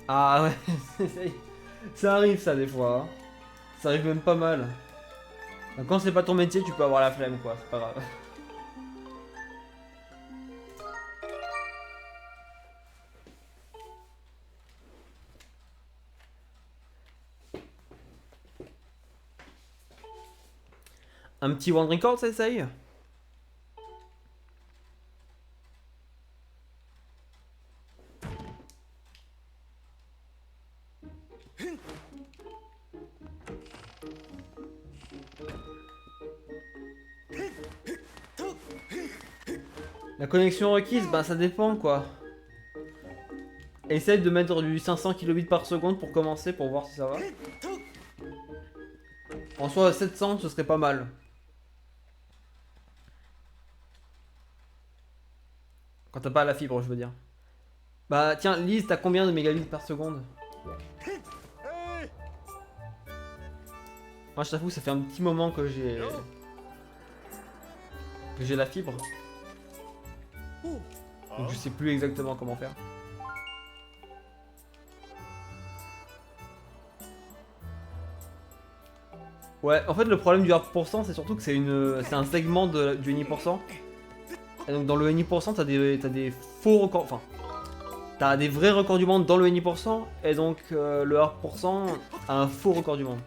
Ah ouais, ça arrive ça des fois. Hein. Ça arrive même pas mal. Donc, quand c'est pas ton métier, tu peux avoir la flemme quoi, c'est pas grave. Un petit one record, ça essaye. La connexion requise, bah ça dépend quoi. Essaye de mettre du 500 kilobits par seconde pour commencer, pour voir si ça va. En soi, 700 ce serait pas mal. Quand t'as pas la fibre, je veux dire. Bah tiens, Lise, t'as combien de mégabits par seconde? Moi je t'avoue, ça fait un petit moment que j'ai la fibre. Donc je sais plus exactement comment faire. Ouais, en fait le problème du 1%, c'est surtout que c'est un segment du NI%. Et donc dans le NI%, t'as des faux records, enfin, t'as des vrais records du monde dans le NI%, et donc le 1% a un faux record du monde.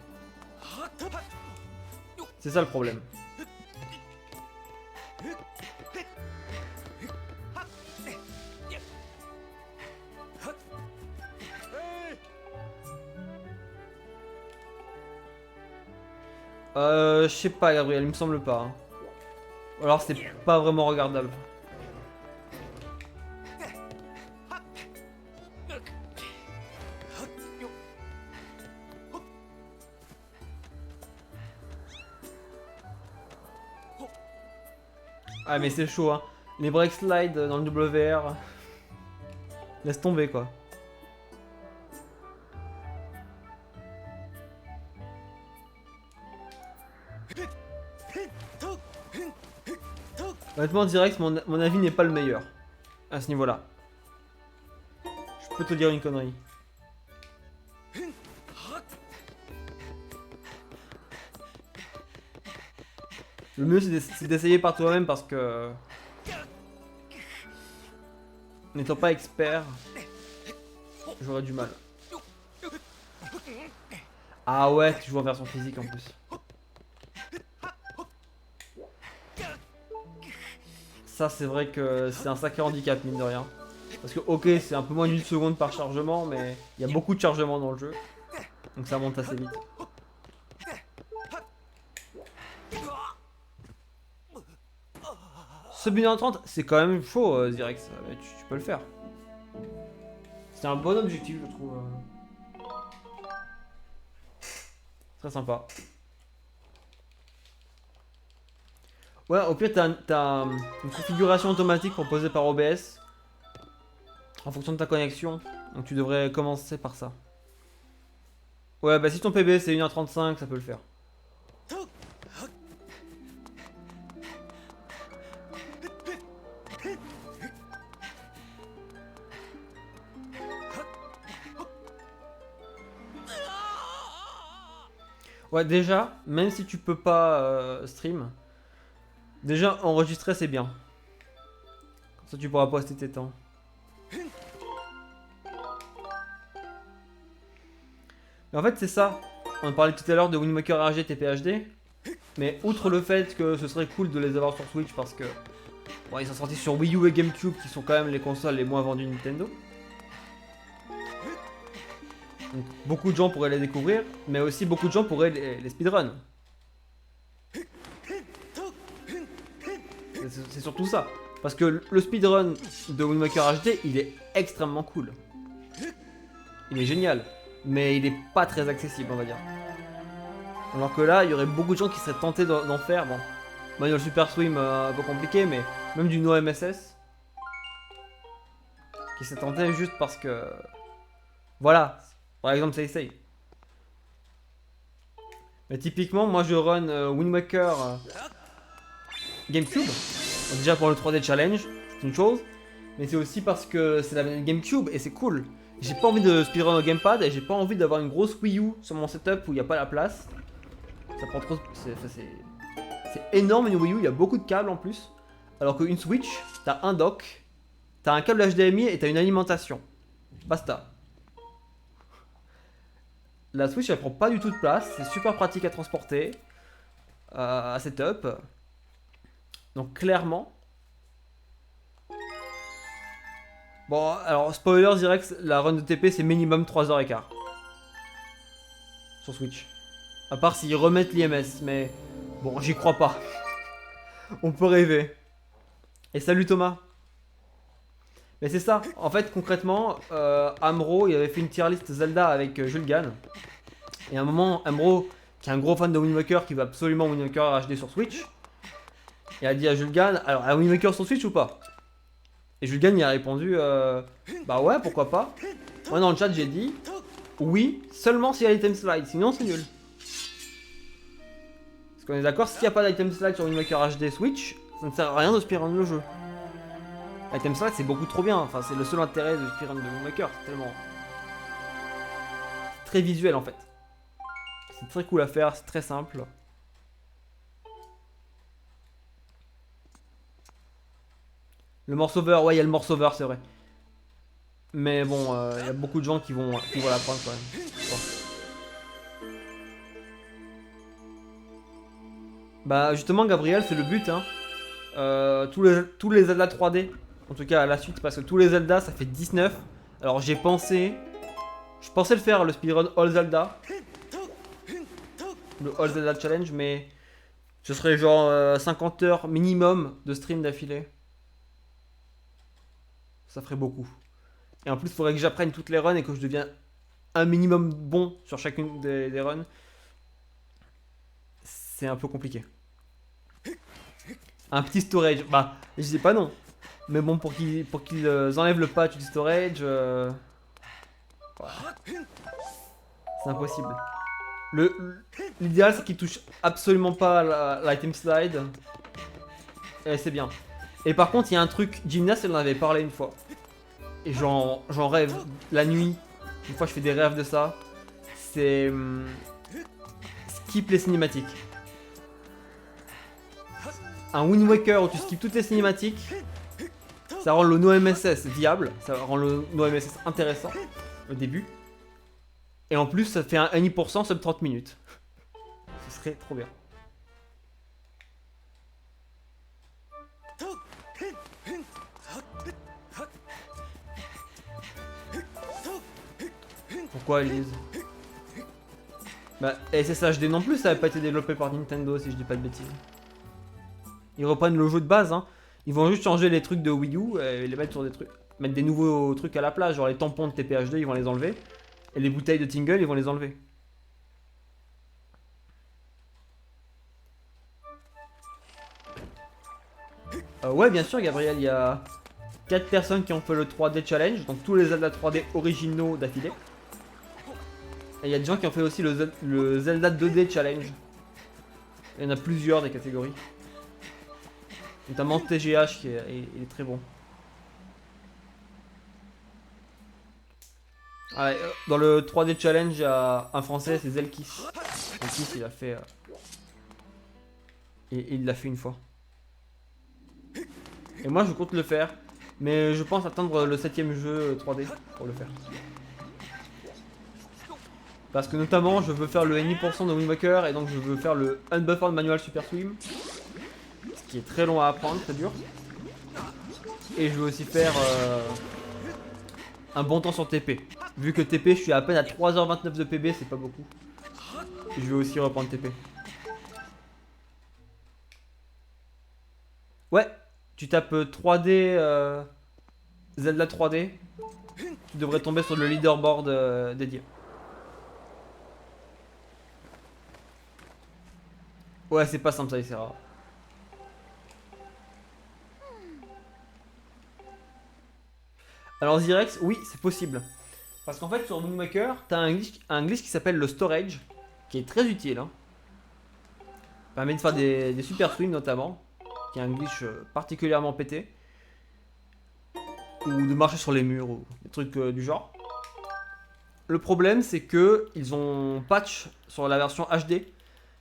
C'est ça le problème. Je sais pas Gabriel, il me semble pas. Hein. Ou alors c'est pas vraiment regardable. Ah mais c'est chaud hein. Les break slides dans le WR. Laisse tomber quoi. Honnêtement direct, mon avis n'est pas le meilleur. À ce niveau-là. Je peux te dire une connerie. Le mieux c'est d'essayer par toi-même parce que... N'étant pas expert, j'aurais du mal. Ah ouais, tu joues en version physique en plus. Ça c'est vrai que c'est un sacré handicap mine de rien. Parce que ok c'est un peu moins d'une seconde par chargement mais il y a beaucoup de chargement dans le jeu. Donc ça monte assez vite. Sub 1h30 c'est quand même chaud Zirex, mais tu peux le faire. C'est un bon objectif je trouve. Très sympa. Ouais au pire t'as une configuration automatique proposée par OBS. En fonction de ta connexion. Donc tu devrais commencer par ça. Ouais bah si ton PB c'est 1h35 ça peut le faire. Ouais déjà, même si tu peux pas stream, déjà enregistrer c'est bien. Comme ça tu pourras poster tes temps. Mais en fait c'est ça. On parlait tout à l'heure de Windmaker RG TPHD. Mais outre le fait que ce serait cool de les avoir sur Switch parce que bon, ils sont sortis sur Wii U et GameCube qui sont quand même les consoles les moins vendues de Nintendo. Donc, beaucoup de gens pourraient les découvrir, mais aussi beaucoup de gens pourraient les speedrun. C'est surtout ça. Parce que le speedrun de Windmaker HD, il est extrêmement cool. Il est génial. Mais il est pas très accessible, on va dire. Alors que là, il y aurait beaucoup de gens qui seraient tentés d'en faire. Bon, il y a le Super Swim un peu compliqué, mais même du No MSS. Qui s'est tenté juste parce que... Voilà. Par exemple, ça essaye. Mais typiquement, moi je run Wind Waker GameCube. Donc déjà pour le 3D Challenge, c'est une chose. Mais c'est aussi parce que c'est la manette GameCube et c'est cool. J'ai pas envie de speedrun au gamepad et j'ai pas envie d'avoir une grosse Wii U sur mon setup où il n'y a pas la place. Ça prend trop. C'est énorme une Wii U, il y a beaucoup de câbles en plus. Alors qu'une Switch, t'as un dock, t'as un câble HDMI et t'as une alimentation. Basta. La Switch elle prend pas du tout de place, c'est super pratique à transporter, à setup. Donc clairement. Bon, alors spoiler direct, la run de TP c'est minimum 3h15. Sur Switch. À part s'ils remettent l'IMS, mais bon, j'y crois pas. On peut rêver. Et salut Thomas. Mais c'est ça, en fait concrètement, Amro il avait fait une tier list Zelda avec Jules Gann. Et à un moment, Amro, qui est un gros fan de Wind Waker, qui veut absolument Wind Waker HD sur Switch, il a dit à Jules Gann, alors un Wind Waker sur Switch ou pas? Et Jules Gann il a répondu, bah ouais pourquoi pas. Moi dans le chat j'ai dit, oui, seulement s'il y a l'item slide, sinon c'est nul. Parce qu'on est d'accord, s'il n'y a pas d'item slide sur Wind Waker HD Switch, ça ne sert à rien de speedrun le jeu. L'item slide c'est beaucoup trop bien, enfin c'est le seul intérêt de speedrun de Wind Waker, c'est tellement... C'est très visuel en fait. C'est très cool à faire, c'est très simple. Le morceau-over, ouais il y a le morceau-over c'est vrai. Mais bon, il y a beaucoup de gens qui vont l'apprendre quand même. Bon. Bah justement Gabriel c'est le but hein. Tous les Zelda 3D, en tout cas à la suite parce que tous les Zelda ça fait 19. Alors je pensais le faire le speedrun All Zelda. Le All Zelda Challenge mais ce serait genre 50 heures minimum de stream d'affilée. Ça ferait beaucoup. Et en plus il faudrait que j'apprenne toutes les runs et que je devienne un minimum bon sur chacune des runs. C'est un peu compliqué. Un petit storage, bah je dis pas non. Mais bon pour qu'ils enlèvent le patch du storage, voilà. C'est impossible. L'idéal c'est qu'ils touchent absolument pas l'item slide. Et c'est bien. Et par contre il y a un truc, Gymnast elle en avait parlé une fois. Et j'en rêve la nuit. Une fois je fais des rêves de ça. C'est skip les cinématiques. Un Wind Waker où tu skips toutes les cinématiques, ça rend le NoMSS viable, ça rend le NoMSS intéressant au début. Et en plus ça fait un NI% sub 30 minutes. Ce serait trop bien. Pourquoi Elise? Bah SSHD non plus, ça n'a pas été développé par Nintendo si je dis pas de bêtises. Ils reprennent le jeu de base, hein. Ils vont juste changer les trucs de Wii U et les mettre sur des trucs. Mettre des nouveaux trucs à la place, genre les tampons de TPHD, ils vont les enlever. Et les bouteilles de Tingle, ils vont les enlever. Ouais, bien sûr, Gabriel, il y a 4 personnes qui ont fait le 3D challenge, donc tous les Zelda 3D originaux d'affilée. Et il y a des gens qui ont fait aussi le Zelda 2D challenge. Il y en a plusieurs des catégories. Notamment TGH qui est très bon. Ouais, dans le 3D challenge, il y a un français, c'est Zelkis. Zelkis, il a fait. Et il l'a fait une fois. Et moi, je compte le faire. Mais je pense attendre le 7ème jeu 3D pour le faire. Parce que notamment, je veux faire le NI% de Wind Waker et donc je veux faire le Unbuffered Manual Super Swim. Ce qui est très long à apprendre, très dur. Et je veux aussi faire un bon temps sur TP. Vu que TP, je suis à peine à 3h29 de PB, c'est pas beaucoup. Et je vais aussi reprendre TP. Ouais, tu tapes 3D, Zelda 3D, tu devrais tomber sur le leaderboard dédié. Ouais, c'est pas simple ça, c'est rare. Alors Zirex, oui, c'est possible. Parce qu'en fait, sur Wind Waker, t'as un glitch qui s'appelle le storage, qui est très utile. Hein. Permet de faire des super swims notamment, qui est un glitch particulièrement pété. Ou de marcher sur les murs, ou des trucs du genre. le problème c'est que ils ont patch sur la version HD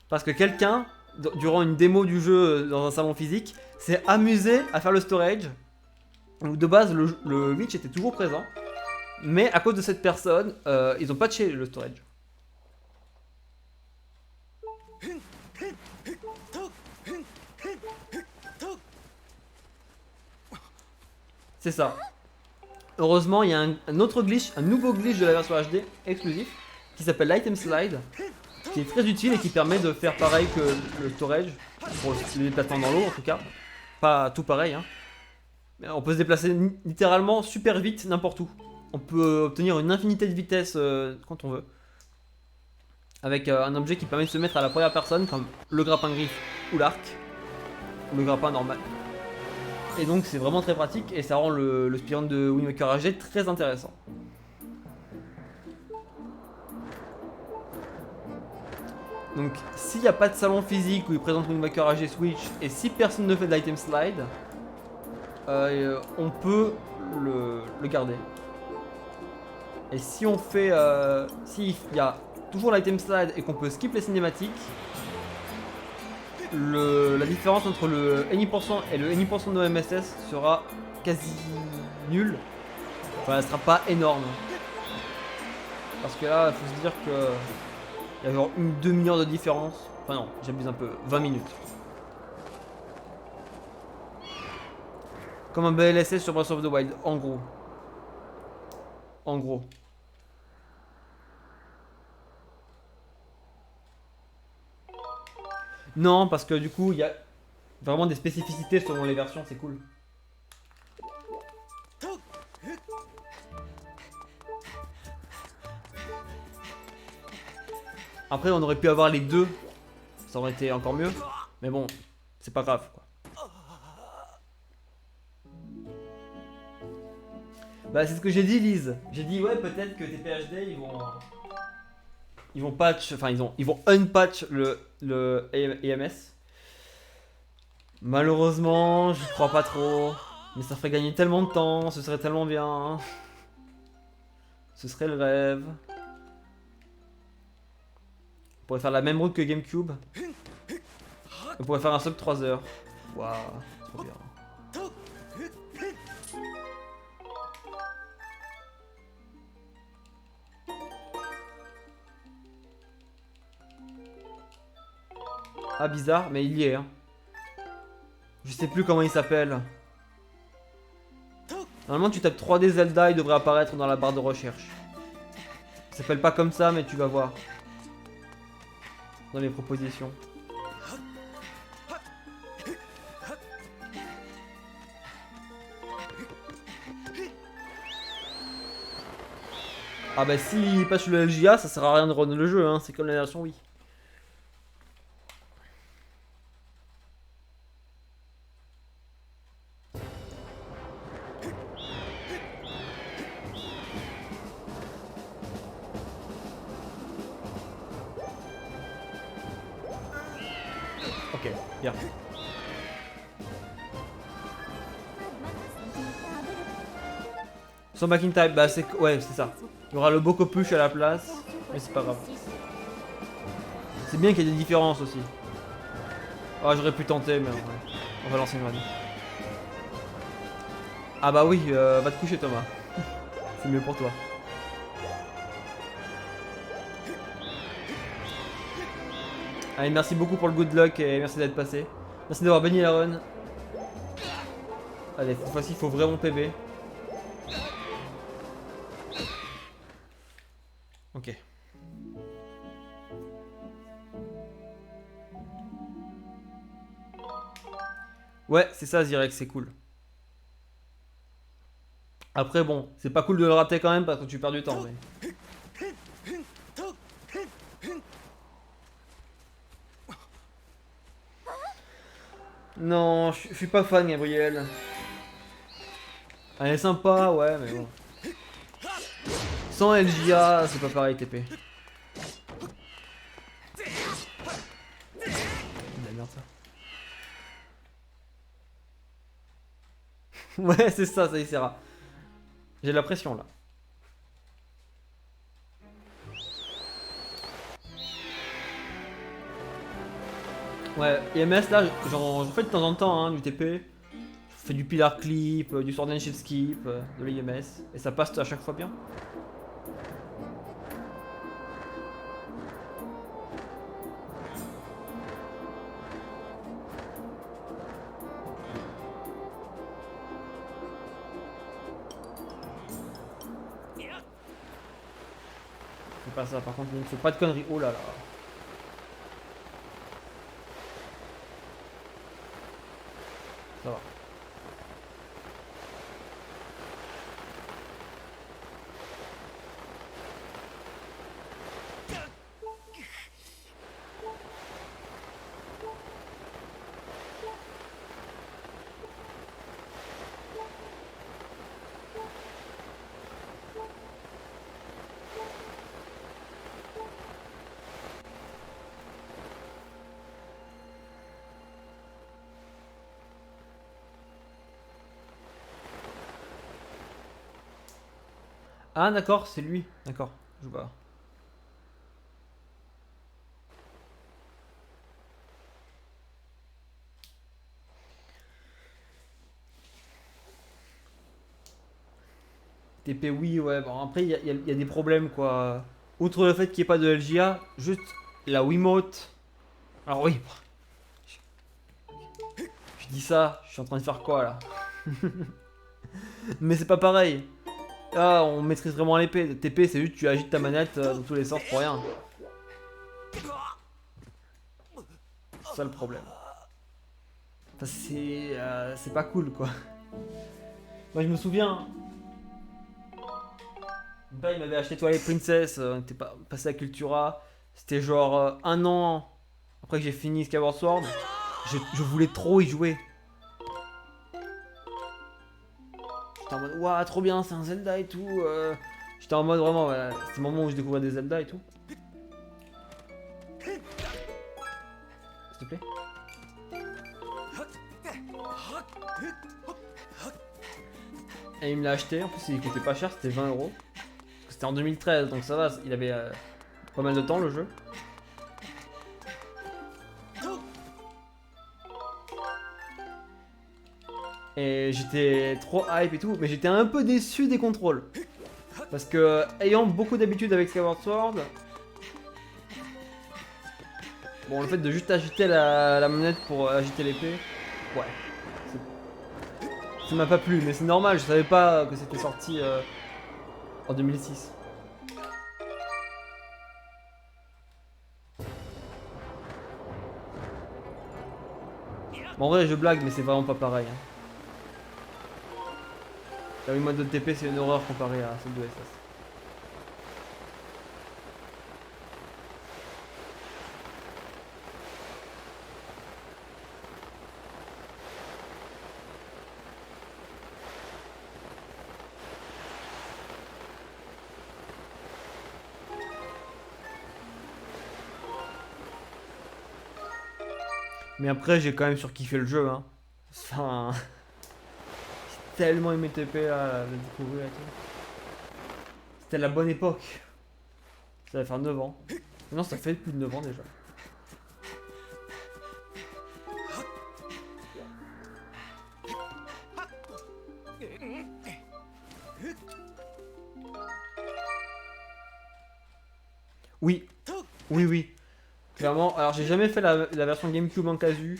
parce que quelqu'un, durant une démo du jeu dans un salon physique, s'est amusé à faire le storage. Donc de base, le glitch était toujours présent, mais à cause de cette personne, ils ont patché le storage. C'est ça. Heureusement, il y a un autre glitch, un nouveau glitch de la version HD exclusif, qui s'appelle l'Item Slide, qui est très utile et qui permet de faire pareil que le storage, pour les déplacements dans l'eau en tout cas. Pas tout pareil, hein. Mais on peut se déplacer littéralement super vite n'importe où. On peut obtenir une infinité de vitesse quand on veut. Avec un objet qui permet de se mettre à la première personne, comme le grappin griffe ou l'arc, ou le grappin normal. Et donc c'est vraiment très pratique et ça rend le speedrun de Wind Waker HD très intéressant. Donc s'il n'y a pas de salon physique où ils présentent Wind Waker HD Switch et si personne ne fait de l'item slide, on peut le garder. Et si on fait, s'il y a toujours l'item slide et qu'on peut skip les cinématiques, la différence entre le any% et le any% de MSS sera quasi nulle. Enfin, elle sera pas énorme. Parce que là, il faut se dire que il y a genre une demi-heure de différence. Enfin non, j'abuse un peu, 20 minutes. Comme un BLSS sur Breath of the Wild, en gros. En gros. Non, parce que du coup, il y a vraiment des spécificités selon les versions, c'est cool. Après, on aurait pu avoir les deux, ça aurait été encore mieux. Mais bon, c'est pas grave, quoi. Bah, c'est ce que j'ai dit, Lise. J'ai dit, ouais, peut-être que TPHD, ils vont patch, enfin, ils vont unpatch le EMS. Malheureusement, je crois pas trop. Mais ça ferait gagner tellement de temps, ce serait tellement bien. Ce serait le rêve. On pourrait faire la même route que GameCube. On pourrait faire un sub 3 heures. Waouh, trop bien. Ah, bizarre, mais il y est. Hein. Je sais plus comment il s'appelle. Normalement, tu tapes 3D Zelda, il devrait apparaître dans la barre de recherche. Il s'appelle pas comme ça, mais tu vas voir. Dans les propositions. Ah bah s'il patch le LGA, ça sert à rien de run le jeu, hein. C'est comme la version Wii. Ok, bien. Son back in time, bah c'est... Ouais, c'est ça. Il y aura le Bokopush à la place, mais c'est pas grave. C'est bien qu'il y ait des différences aussi. Ah, j'aurais pu tenter, mais ouais. On va lancer une radio. Ah bah oui, va te coucher Thomas. C'est mieux pour toi. Allez, merci beaucoup pour le good luck et merci d'être passé. Merci d'avoir béni la run. Allez, cette fois-ci, il faut vraiment PB. Ok. Ouais, c'est ça, Zirek, c'est cool. Après, bon, c'est pas cool de le rater quand même parce que tu perds du temps. Mais... Non, je suis pas fan, Gabriel. Elle est sympa, ouais, mais bon. Sans LGA, c'est pas pareil, TP. La merde, ça. Ouais, c'est ça, ça y sera. J'ai la pression là. Ouais, EMS là, j'en fais de temps en temps hein, du TP. Je fais du pillar clip, du sword and shield skip, de l'EMS. Et ça passe à chaque fois bien. C'est pas ça, par contre, il ne faut pas de conneries. Oh là là. Ça va. Ah d'accord, c'est lui. D'accord, je vois. TP oui, ouais. Bon, après, il y a des problèmes quoi. Outre le fait qu'il n'y ait pas de LGA, juste la Wiimote. Alors oui, je dis ça, je suis en train de faire quoi là? Mais c'est pas pareil. Là, on maîtrise vraiment l'épée. TP, c'est juste tu agites ta manette dans tous les sens pour rien. C'est ça le problème. Enfin, c'est pas cool quoi. Moi je me souviens, mon père il m'avait acheté Twilight Princess, on était passé à Cultura. C'était genre un an après que j'ai fini Skyward Sword. Je voulais trop y jouer. J'étais en mode, waouh, trop bien, c'est un Zelda et tout. J'étais en mode vraiment, ouais, c'était le moment où je découvrais des Zelda et tout. S'il te plaît. Et il me l'a acheté, en plus il coûtait pas cher, c'était 20 euros. C'était en 2013, donc ça va, il avait pas mal de temps le jeu. Et j'étais trop hype et tout, mais j'étais un peu déçu des contrôles. Parce que, ayant beaucoup d'habitude avec Skyward Sword, bon, le fait de juste agiter la manette pour agiter l'épée, ouais. Ça m'a pas plu, mais c'est normal, je savais pas que c'était sorti en 2006. Bon, en vrai, je blague, mais c'est vraiment pas pareil. Hein. La Wiimote de TP, c'est une horreur comparée à celle de SS. Mais après, j'ai quand même surkiffé le jeu. Hein. Enfin, j'ai tellement aimé TP là, le découvrir et tout. C'était la bonne époque. Ça va faire 9 ans. Non, ça fait plus de 9 ans déjà. Oui, oui, oui. Clairement, alors j'ai jamais fait la version GameCube en casu.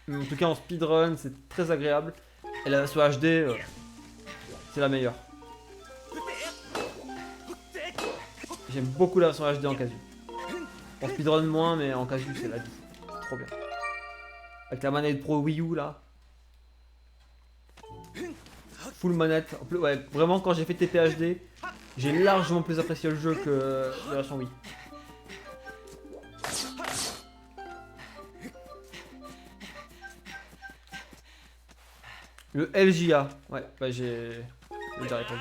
Mais en tout cas en speedrun, c'est très agréable. Et la version HD, c'est la meilleure. J'aime beaucoup la version HD en casu. En speedrun moins, mais en casu c'est la vie. Trop bien. Avec la manette Pro Wii U là. Full manette. En plus, ouais, vraiment quand j'ai fait TP HD, j'ai largement plus apprécié le jeu que la version Wii. Le LJA, ouais, bah j'ai déjà répondu.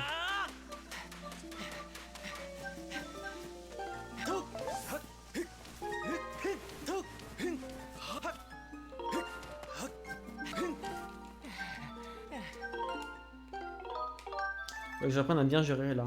Ouais, j'apprends à bien gérer là.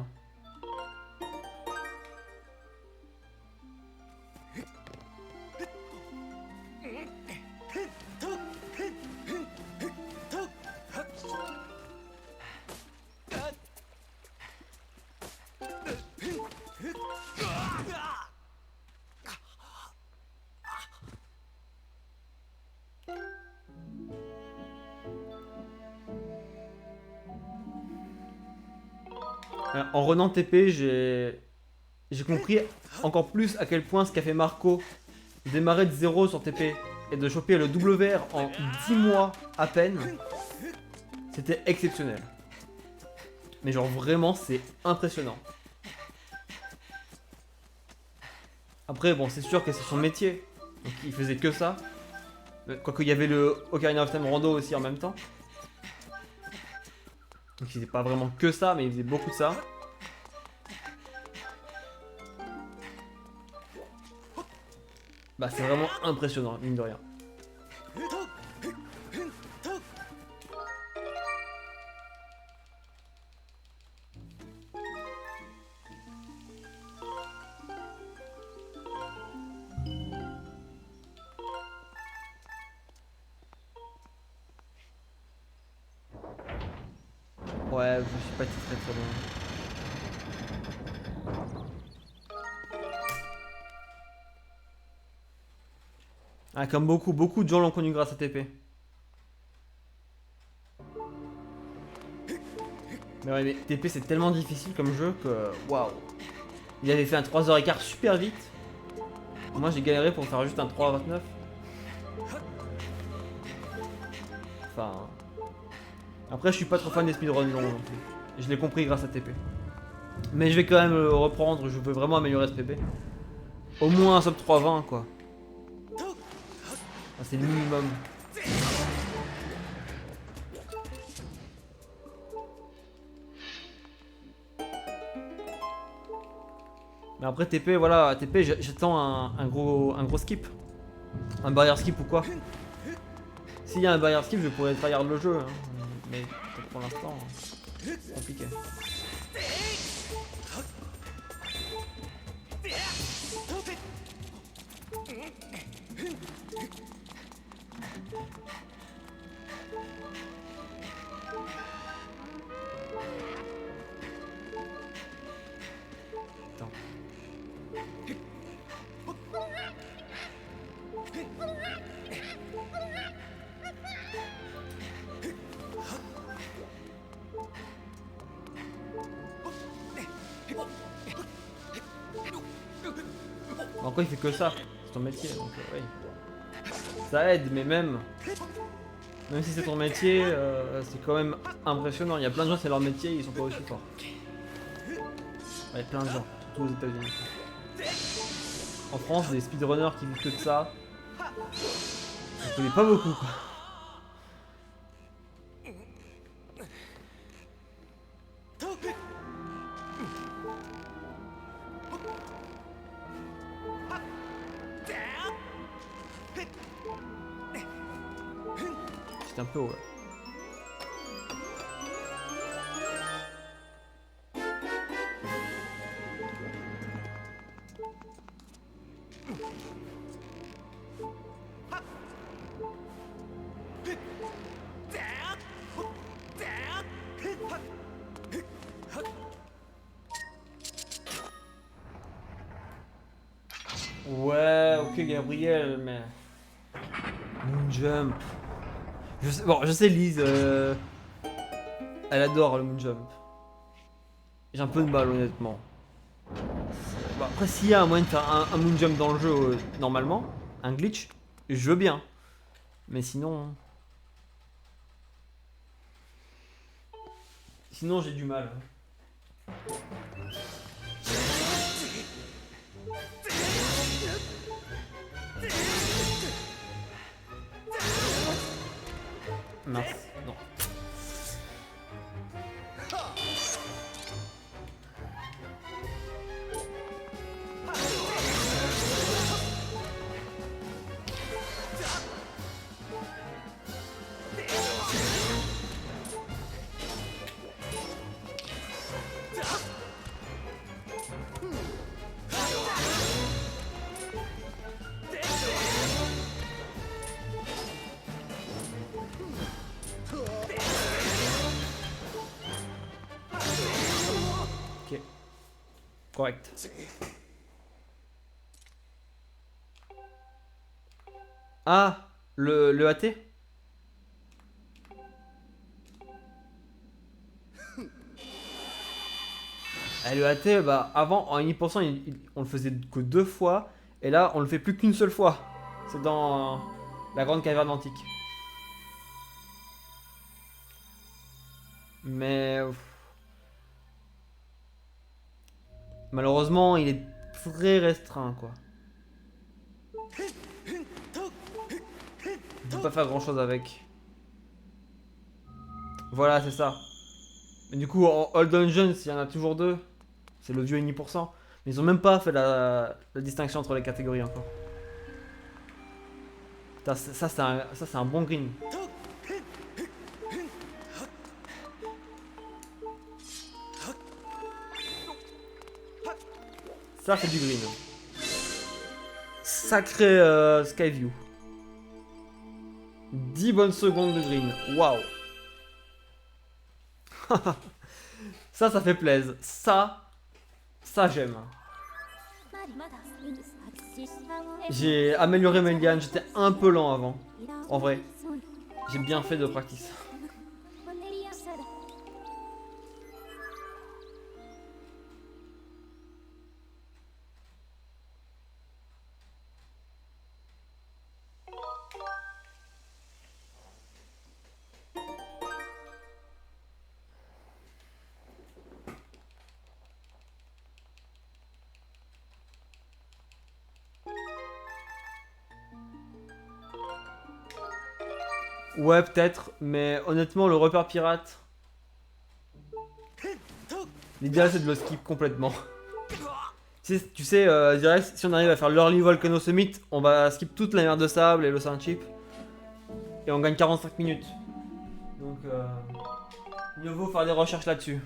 En renant TP, j'ai compris encore plus à quel point ce qu'a fait Marco, démarrer de 0 sur TP et de choper le WR en 10 mois à peine, c'était exceptionnel. Mais genre vraiment, c'est impressionnant. Après, bon, c'est sûr que c'est son métier. Donc il faisait que ça. Quoique il y avait le Ocarina of Time Rando aussi en même temps. Donc il faisait pas vraiment que ça, mais il faisait beaucoup de ça. Bah c'est vraiment impressionnant, mine de rien. Ouais, je suis pas très très loin. Ah, comme beaucoup de gens l'ont connu grâce à TP. Mais ouais, mais TP c'est tellement difficile comme jeu que waouh. Il avait fait un 3h15 super vite. Moi j'ai galéré pour faire juste un 3h29. Enfin. Après je suis pas trop fan des speedruns longs non plus. Je l'ai compris grâce à TP. Mais je vais quand même le reprendre, je veux vraiment améliorer ce PB. Au moins un sub 320 quoi. Ah, c'est le minimum. Mais après TP, voilà, TP j'attends un gros skip. Un barrière skip ou quoi. S'il y a un barrière skip, je pourrais tryhard le jeu. Hein. Mais pour l'instant, c'est compliqué. Attends. Encore il fait que ça, c'est ton métier, donc oui. Ça aide, mais même si c'est ton métier, c'est quand même impressionnant. Il y a plein de gens, c'est leur métier, ils sont pas aussi forts. Ouais, plein de gens, surtout aux États-Unis. En France, des speedrunners qui vivent que de ça, je connais pas beaucoup quoi. C'est un peu ouais. Ouais, ok Gabriel, mais... Moonjump... Bon, je sais Lise, elle adore le Moonjump. J'ai un peu de mal honnêtement. Bon, après s'il y a un moyen de faire un Moonjump dans le jeu, normalement, un glitch, je veux bien. Mais sinon... Sinon j'ai du mal. Mince, non. Ok. Correct. Ah, le AT? Et le AT, bah, avant, en 1%, on le faisait que 2 fois. Et là, on le fait plus qu'une seule fois. C'est dans la grande caverne antique. Mais malheureusement, il est très restreint, quoi. On peut pas faire grand chose avec. Voilà, c'est ça. Mais du coup, en All Dungeons, il y en a toujours deux. C'est le vieux 1%. Mais ils ont même pas fait la distinction entre les catégories encore. Putain, ça, c'est un bon green. Ça, c'est du green. Sacré Skyview. 10 bonnes secondes de green. Waouh. Ça fait plaisir. Ça j'aime. J'ai amélioré Melgan, j'étais un peu lent avant. En vrai, j'ai bien fait de practice. Ouais, peut-être, mais honnêtement, le repère pirate, l'idéal c'est de le skip complètement. Tu sais, direct, si on arrive à faire l'Early Volcano Summit, on va skip toute la mer de sable et l'océan chip. Et on gagne 45 minutes. Donc, mieux vaut faire des recherches là-dessus.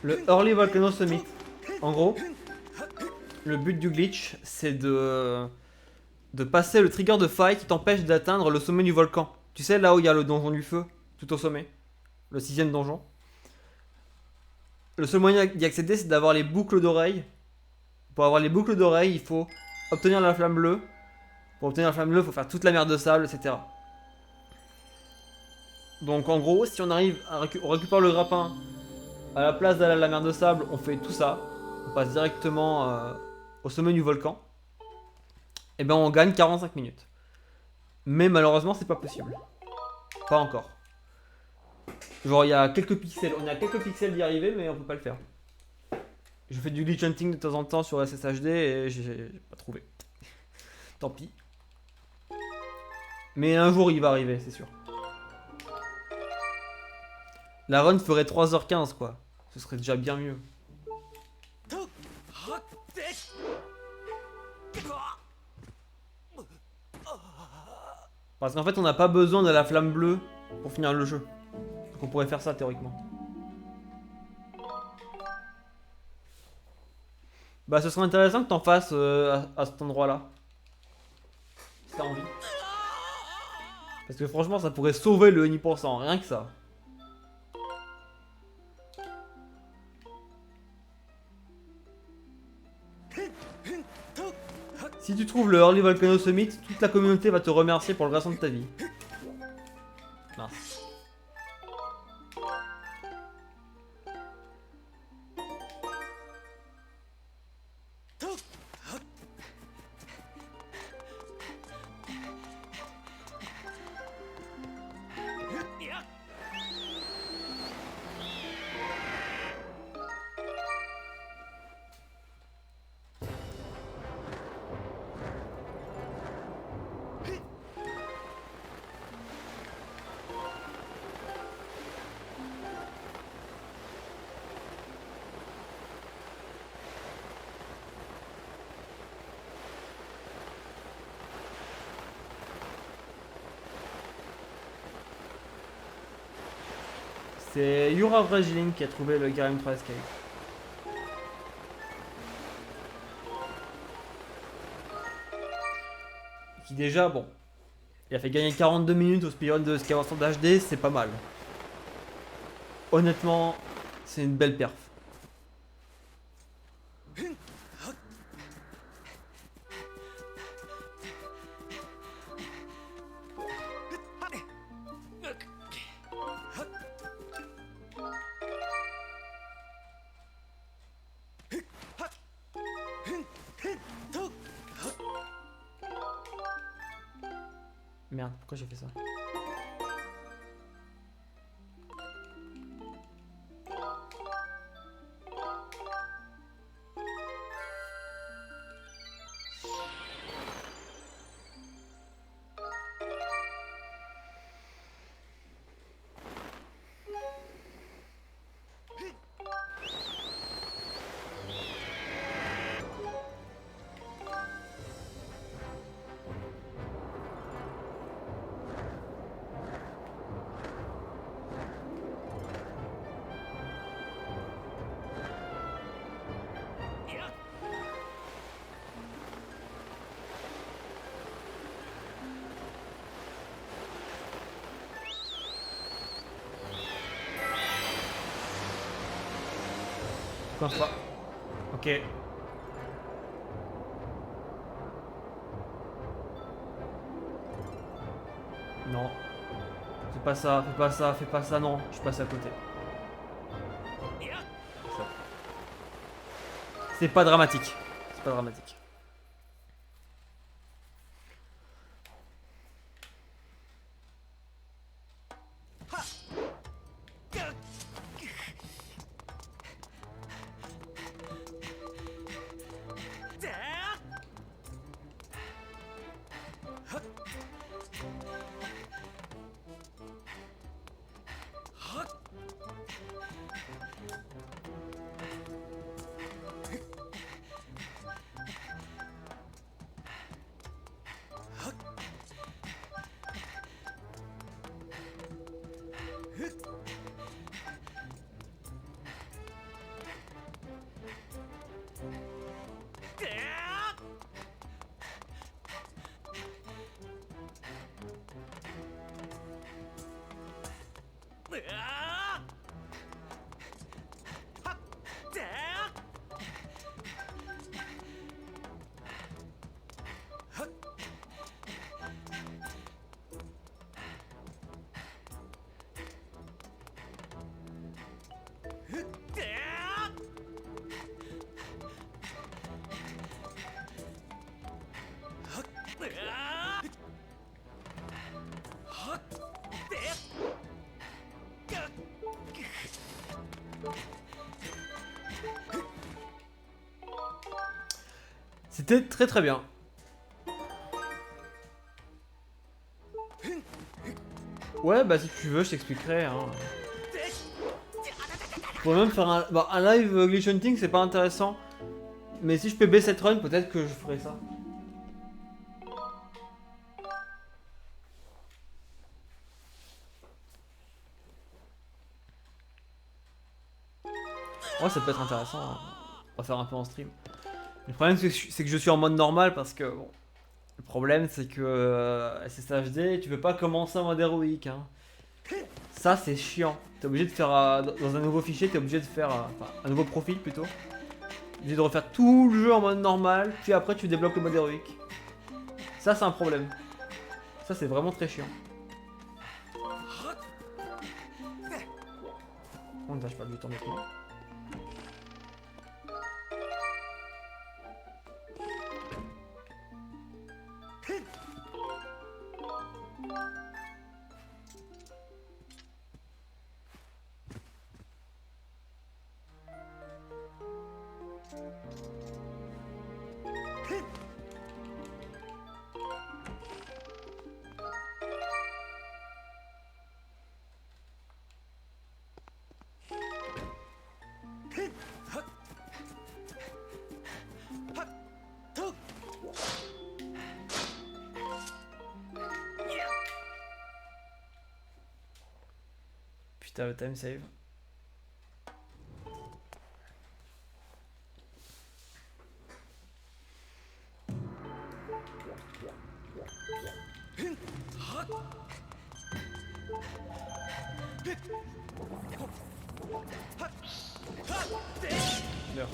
Le Early Volcano Summit. En gros, le but du glitch, c'est de passer le trigger de faille qui t'empêche d'atteindre le sommet du volcan. Tu sais, là où il y a le donjon du feu, tout au sommet. Le 6ème donjon. Le seul moyen d'y accéder, c'est d'avoir les boucles d'oreilles. Pour avoir les boucles d'oreilles, il faut obtenir la flamme bleue. Pour obtenir la flamme bleue, il faut faire toute la mer de sable, etc. Donc en gros, si on arrive à on récupère le grappin à la place d'aller à la mer de sable, on fait tout ça. On passe directement au sommet du volcan. Et ben on gagne 45 minutes. Mais malheureusement, c'est pas possible. Pas encore. Genre, il y a quelques pixels. On est à quelques pixels d'y arriver, mais on peut pas le faire. Je fais du glitch hunting de temps en temps sur SSHD et j'ai pas trouvé. Tant pis. Mais un jour, il va arriver, c'est sûr. La run ferait 3h15, quoi. Ce serait déjà bien mieux. Parce qu'en fait, on n'a pas besoin de la flamme bleue pour finir le jeu. Donc on pourrait faire ça théoriquement. Bah, ce serait intéressant que t'en fasses à cet endroit-là. Si t'as envie. Parce que franchement, ça pourrait sauver le 1%, rien que ça. Si tu trouves le Early Volcano Summit, toute la communauté va te remercier pour le restant de ta vie. Mince. C'est Yura Vrajilin qui a trouvé le Garim 3 Escape. Qui déjà, bon, il a fait gagner 42 minutes au speedrun de Skyward Sword HD, c'est pas mal. Honnêtement, c'est une belle perf. Merde, pourquoi j'ai fait ça? Quoi? Ok. Non. Fais pas ça, fais pas ça, fais pas ça, non. Je passe à côté. C'est pas dramatique. C'est pas dramatique. C'était très très bien. Ouais, bah si tu veux, je t'expliquerai. Hein. Je pourrais même faire un live glitch hunting, c'est pas intéressant. Mais si je peux baisser cette run, peut-être que je ferai ça. Ouais, ça peut être intéressant. Hein. On va faire un peu en stream. Le problème, c'est que je suis en mode normal parce que bon, le problème, c'est que SSHD, tu peux pas commencer en mode héroïque. Hein. Ça, c'est chiant. T'es obligé de faire dans un nouveau fichier, t'es obligé de faire enfin, un nouveau profil plutôt. Obligé de refaire tout le jeu en mode normal, puis après tu débloques le mode héroïque. Ça, c'est un problème. Ça, c'est vraiment très chiant. On ne tâche pas du temps maintenant. Putain, le time save. Bien.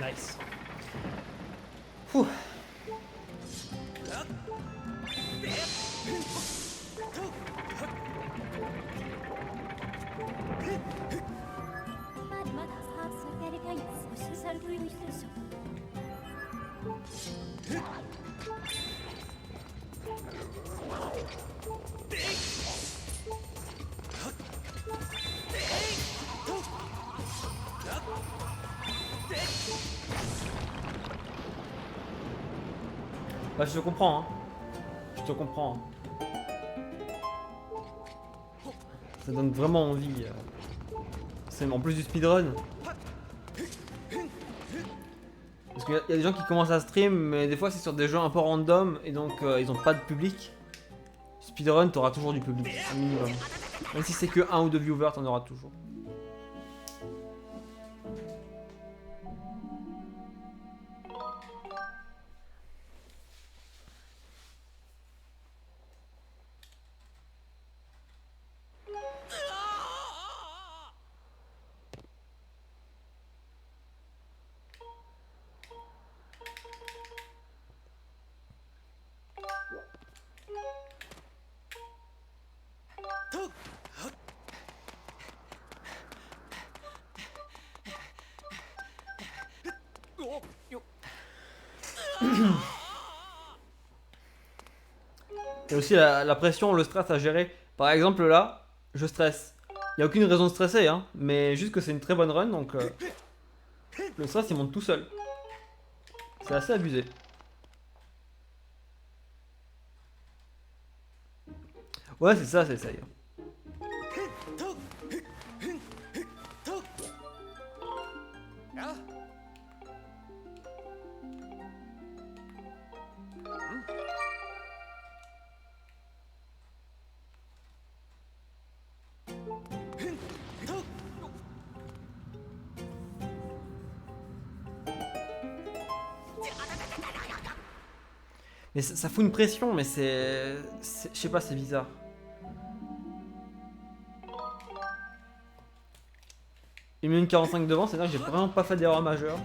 Nice. Ouh. Bah, je te comprends, hein. Je te comprends. Ça donne vraiment envie. C'est en plus du speedrun. Parce qu'il y a des gens qui commencent à stream, mais des fois c'est sur des jeux un peu random et donc ils ont pas de public. Speedrun, t'auras toujours du public, un minimum. Même si c'est que 1 ou 2 viewers, t'en auras toujours. Il y a aussi la pression, le stress à gérer. Par exemple là, je stresse. Il n'y a aucune raison de stresser, hein, mais juste que c'est une très bonne run, donc le stress il monte tout seul. C'est assez abusé. Ouais, c'est ça, c'est ça. Mais ça fout une pression, mais c'est... Je sais pas, c'est bizarre. Il met une 45 devant, c'est-à-dire que j'ai vraiment pas fait d'erreur majeure.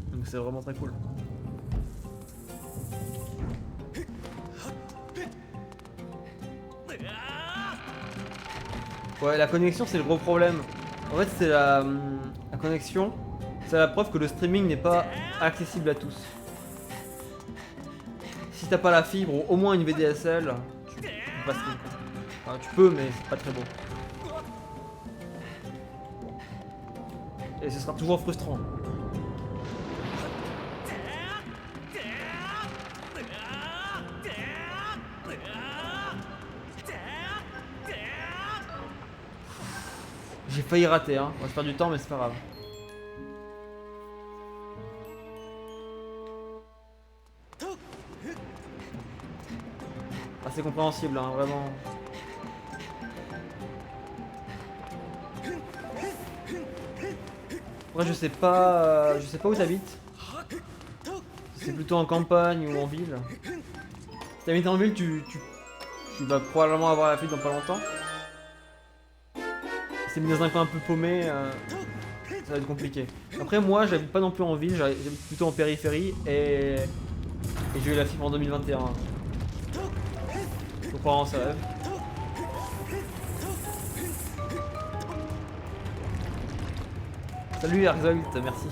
Donc c'est vraiment très cool. Ouais, la connexion c'est le gros problème. En fait, c'est la connexion. C'est la preuve que le streaming n'est pas accessible à tous. Si t'as pas la fibre ou au moins une VDSL, tu peux pas streamer. Enfin, tu peux, mais c'est pas très beau. Et ce sera toujours frustrant. J'ai failli rater, hein. On va se faire du temps, mais c'est pas grave. Ah, c'est compréhensible, hein, vraiment. Après, je sais pas où t'habites. Si c'est plutôt en campagne ou en ville. Si t'habites en ville, tu vas probablement avoir la fuite dans pas longtemps. Si t'es mis dans un coin un peu paumé, ça va être compliqué. Après, moi, j'habite pas non plus en ville, j'habite plutôt en périphérie et j'ai eu la fibre en 2021. Vos parents savent. Salut Erzolt, merci.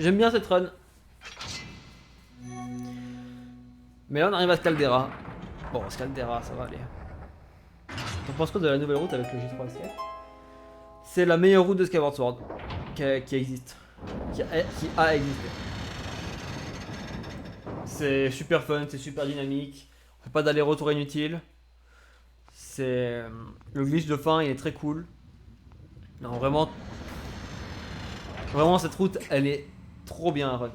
J'aime bien cette run. Mais là on arrive à Scaldera. Bon, Scaldera, ça va aller. T'en penses quoi de la nouvelle route avec le G3 Escape? C'est la meilleure route de Skyward Sword qui existe. Qui a existé. C'est super fun, c'est super dynamique. On fait pas d'aller-retour inutile. C'est... Le glitch de fin, il est très cool. Non, vraiment... Vraiment, cette route, elle est trop bien à run.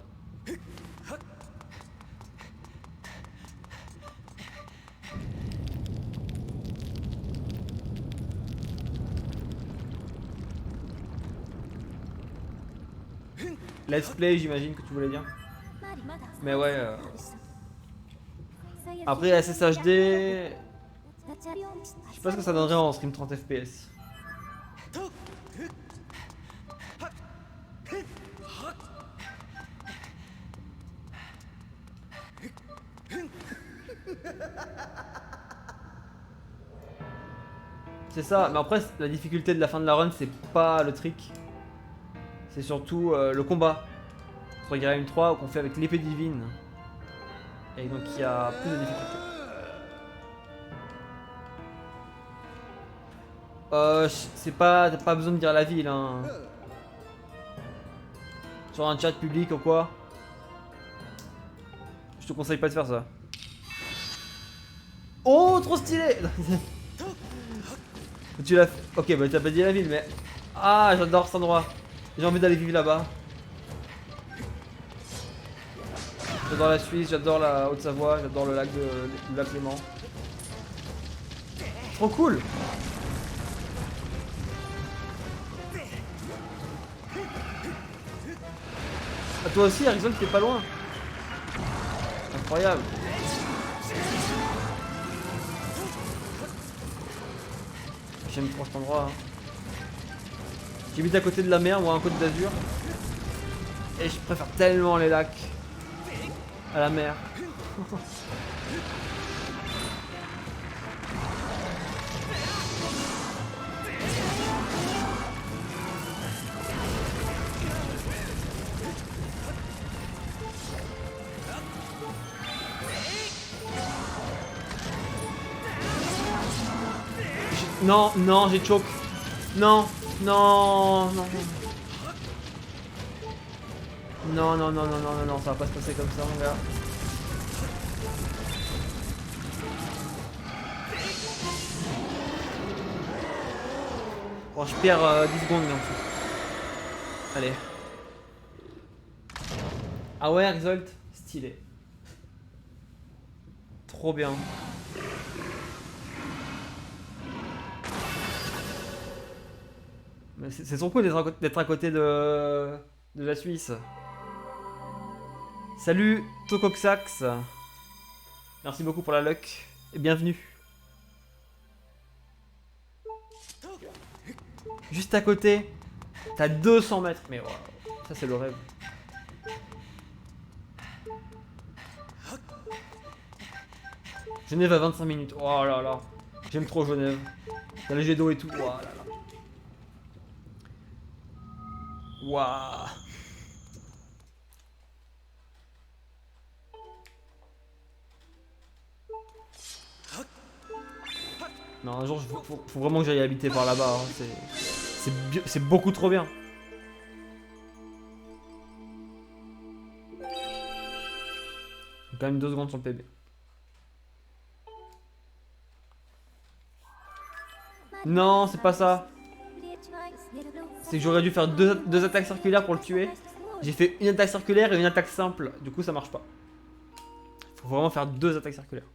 Let's play, j'imagine que tu voulais dire. Mais ouais. Après SSHD, je sais pas ce que ça donnerait en stream 30 FPS. C'est ça, mais après la difficulté de la fin de la run, c'est pas le trick. C'est surtout le combat. Sur Gyraim 3 qu'on fait avec l'épée divine. Et donc il y a plus de difficultés. C'est pas... T'as pas besoin de dire la ville hein. Sur un chat public ou quoi. Je te conseille pas de faire ça. Oh, trop stylé. Tu l'as... Ok, bah t'as pas dit la ville, mais... Ah, j'adore cet endroit. J'ai envie d'aller vivre là-bas. J'adore la Suisse, j'adore la Haute-Savoie, j'adore le lac Léman. Trop cool. Ah, toi aussi, Harrison, t'es pas loin. Incroyable. J'aime trop cet endroit. Hein. J'habite à côté de la mer, moi, en Côte d'Azur. Et je préfère tellement les lacs à la mer. Non, non, j'ai choke. Non, non, non. Non, non, non, non, non, non, non, ça va pas se passer comme ça, mon gars. Bon, je perds 10 secondes, mais en fait. Allez. Ah ouais, Result, stylé. Trop bien. C'est trop cool d'être à côté de la Suisse. Salut Tokoxax. Merci beaucoup pour la luck et bienvenue. Juste à côté, t'as 200 mètres. Mais wow, ça c'est le rêve. Genève à 25 minutes. Oh là là. J'aime trop Genève. T'as le jet d'eau et tout. Oh là là. Waouh. Non, un jour, faut vraiment que j'aille habiter par là-bas. Hein. C'est beaucoup trop bien. Quand même 2 secondes sur le PB. Non, c'est pas ça. C'est que j'aurais dû faire deux attaques circulaires pour le tuer. J'ai fait une attaque circulaire et une attaque simple. Du coup, ça marche pas. Faut vraiment faire 2 attaques circulaires.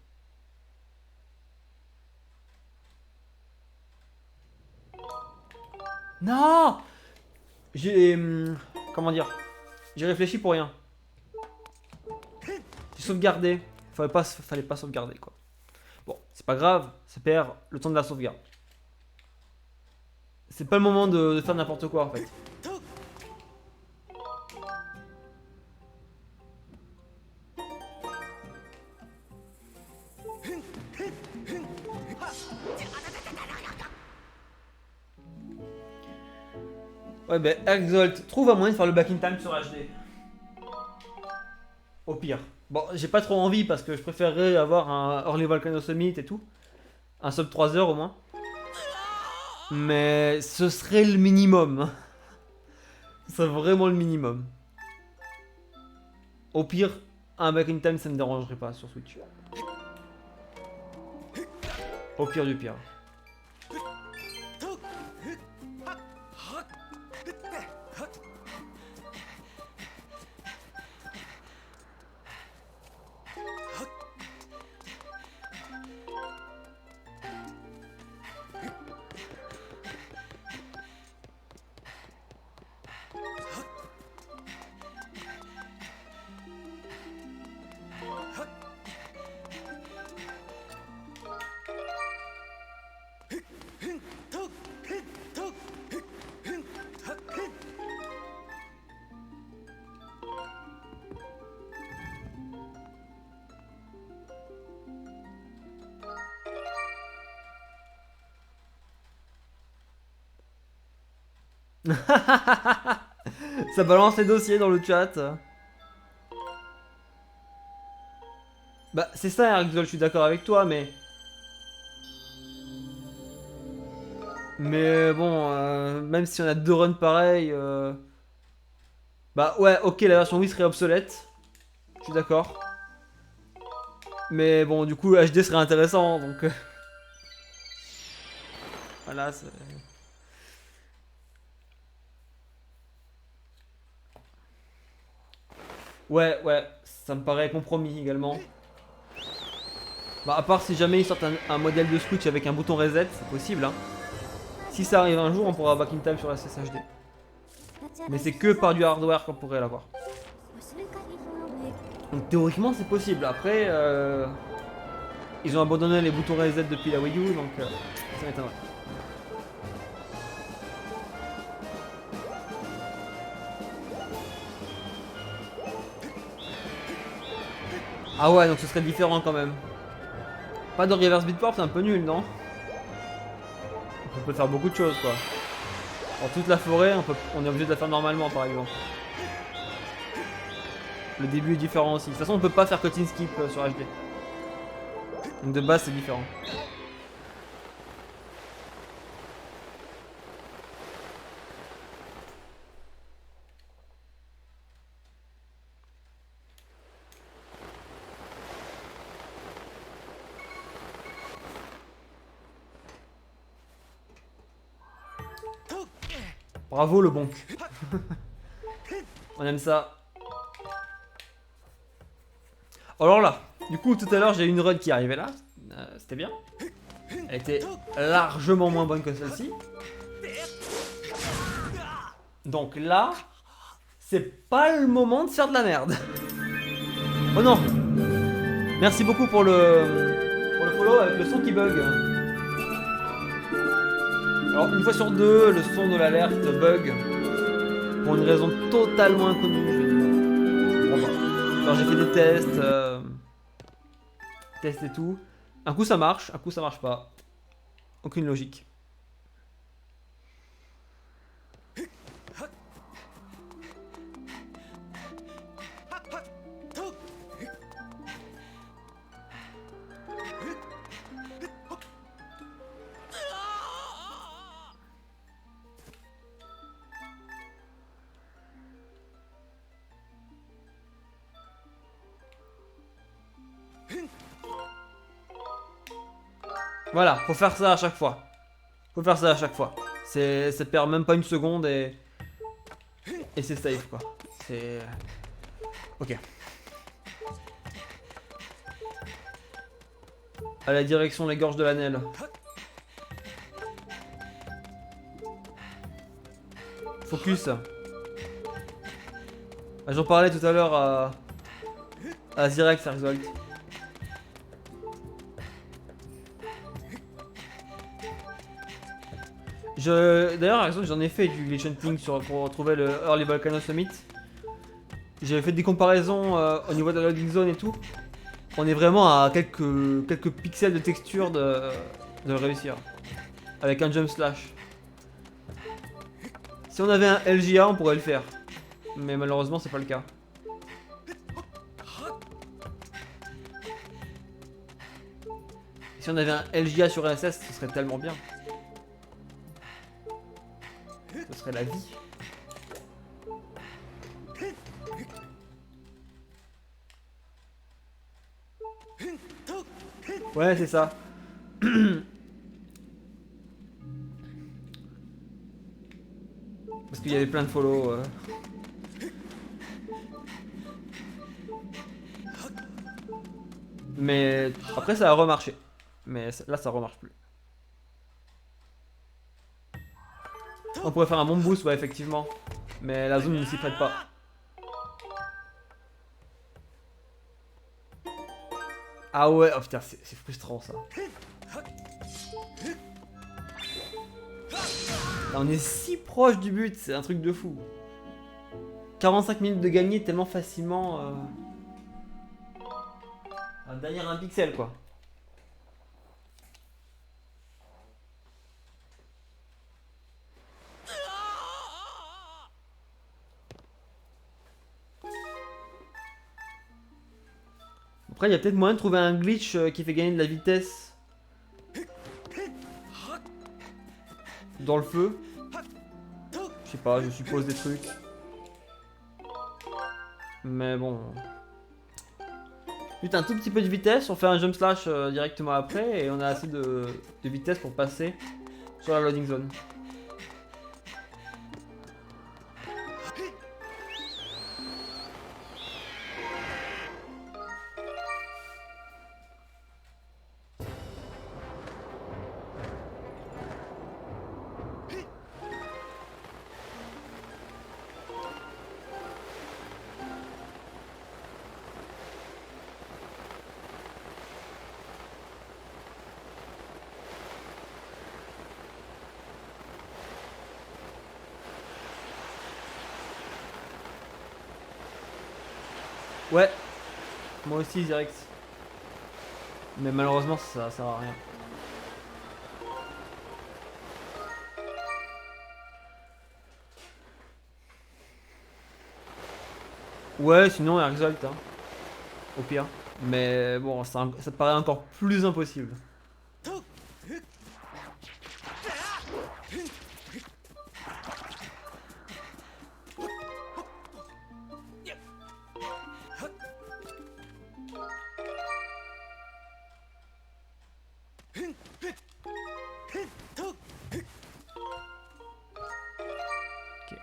Non! J'ai... comment dire? J'ai réfléchi pour rien. J'ai sauvegardé. Fallait pas sauvegarder, quoi. Bon, c'est pas grave. Ça perd le temps de la sauvegarde. C'est pas le moment de faire n'importe quoi, en fait. Ouais, bah, Exalt trouve un moyen de faire le back in time sur HD. Au pire. Bon, j'ai pas trop envie parce que je préférerais avoir un Early Volcano Summit et tout. Un sub 3 heures au moins. Mais ce serait le minimum. Ce serait vraiment le minimum. Au pire, un back in time ça me dérangerait pas sur Switch. Au pire du pire. Ça balance les dossiers dans le chat. Bah c'est ça Erxol, je suis d'accord avec toi mais... Mais bon, même si on a 2 runs pareils... Bah ouais, ok, la version Wii serait obsolète. Je suis d'accord. Mais bon, du coup, HD serait intéressant, donc... Voilà, c'est... Ouais, ouais, ça me paraît compromis également. Bah à part si jamais ils sortent un modèle de Switch avec un bouton reset, c'est possible hein. Si ça arrive un jour, on pourra back in time sur la SSHD. Mais c'est que par du hardware qu'on pourrait l'avoir. Donc théoriquement c'est possible. Après, ils ont abandonné les boutons reset depuis la Wii U, donc ça m'étonnerait. Ah ouais, donc ce serait différent quand même. Pas de reverse beatport, c'est un peu nul, non? On peut faire beaucoup de choses quoi. En toute la forêt, on est obligé de la faire normalement par exemple. Le début est différent aussi. De toute façon, on peut pas faire cutting skip sur HD. Donc de base, c'est différent. Bravo le bonk. On aime ça. Alors là, du coup tout à l'heure j'ai une run qui arrivait là. C'était bien. Elle était largement moins bonne que celle-ci. Donc là, c'est pas le moment de faire de la merde. Oh non. Merci beaucoup pour le follow avec le son qui bug. Alors une fois sur deux, le son de l'alerte bug. Pour une raison totalement inconnue. Je comprends pas. Alors j'ai fait des tests et tout. Un coup ça marche, un coup ça marche pas. Aucune logique. Voilà, faut faire ça à chaque fois. Faut faire ça à chaque fois. Ça perd même pas une seconde et c'est safe quoi. C'est... Ok. À la direction les gorges de l'Anel. Focus. Ah, j'en parlais tout à l'heure à Zirex Result. D'ailleurs, par exemple, j'en ai fait du glitch hunting pour retrouver le Early Volcano Summit. J'avais fait des comparaisons au niveau de la loading zone et tout. On est vraiment à quelques pixels de texture de le réussir. Avec un jump slash. Si on avait un LGA, on pourrait le faire. Mais malheureusement, c'est pas le cas. Si on avait un LGA sur SS, ce serait tellement bien. Ce serait la vie. Ouais, c'est ça. Parce qu'il y avait plein de follow. Mais après, ça a remarché. Mais là, ça remarche plus. On pourrait faire un bon boost, ouais, effectivement. Mais la zone ne s'y prête pas. Ah ouais, oh putain, c'est frustrant ça. Là, on est si proche du but, c'est un truc de fou. 45 minutes de gagner tellement facilement. Derrière un pixel, quoi. Après, il y a peut-être moyen de trouver un glitch qui fait gagner de la vitesse dans le feu. Je sais pas, je suppose des trucs. Mais bon. Juste un tout petit peu de vitesse, on fait un jump slash directement après et on a assez de vitesse pour passer sur la loading zone. Ouais, moi aussi direct. Mais malheureusement ça sert à rien. Ouais, sinon Air Exalt, hein, au pire. Mais bon, ça te paraît encore plus impossible. Ok.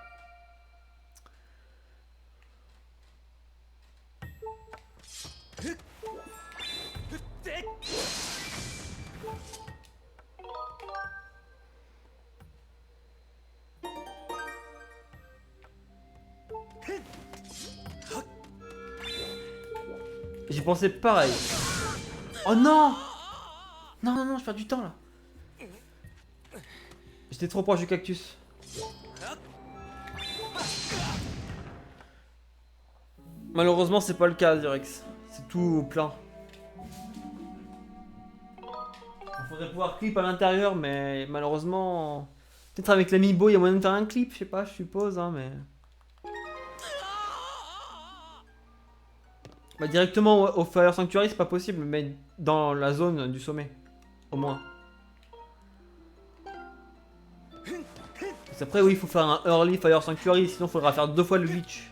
J'y pensais pareil. Oh non! Non, non, non, je perds du temps là. J'étais trop proche du cactus. Malheureusement, c'est pas le cas, Direx. C'est tout plein. Il faudrait pouvoir clip à l'intérieur, mais malheureusement. Peut-être avec l'amiibo, il y a moyen de faire un clip, je sais pas, je suppose, hein, mais. Bah, directement au Fire Sanctuary, c'est pas possible, mais dans la zone du sommet. Au moins. Après, oui, il faut faire un early Fire Sanctuary, sinon il faudra faire 2 fois le glitch.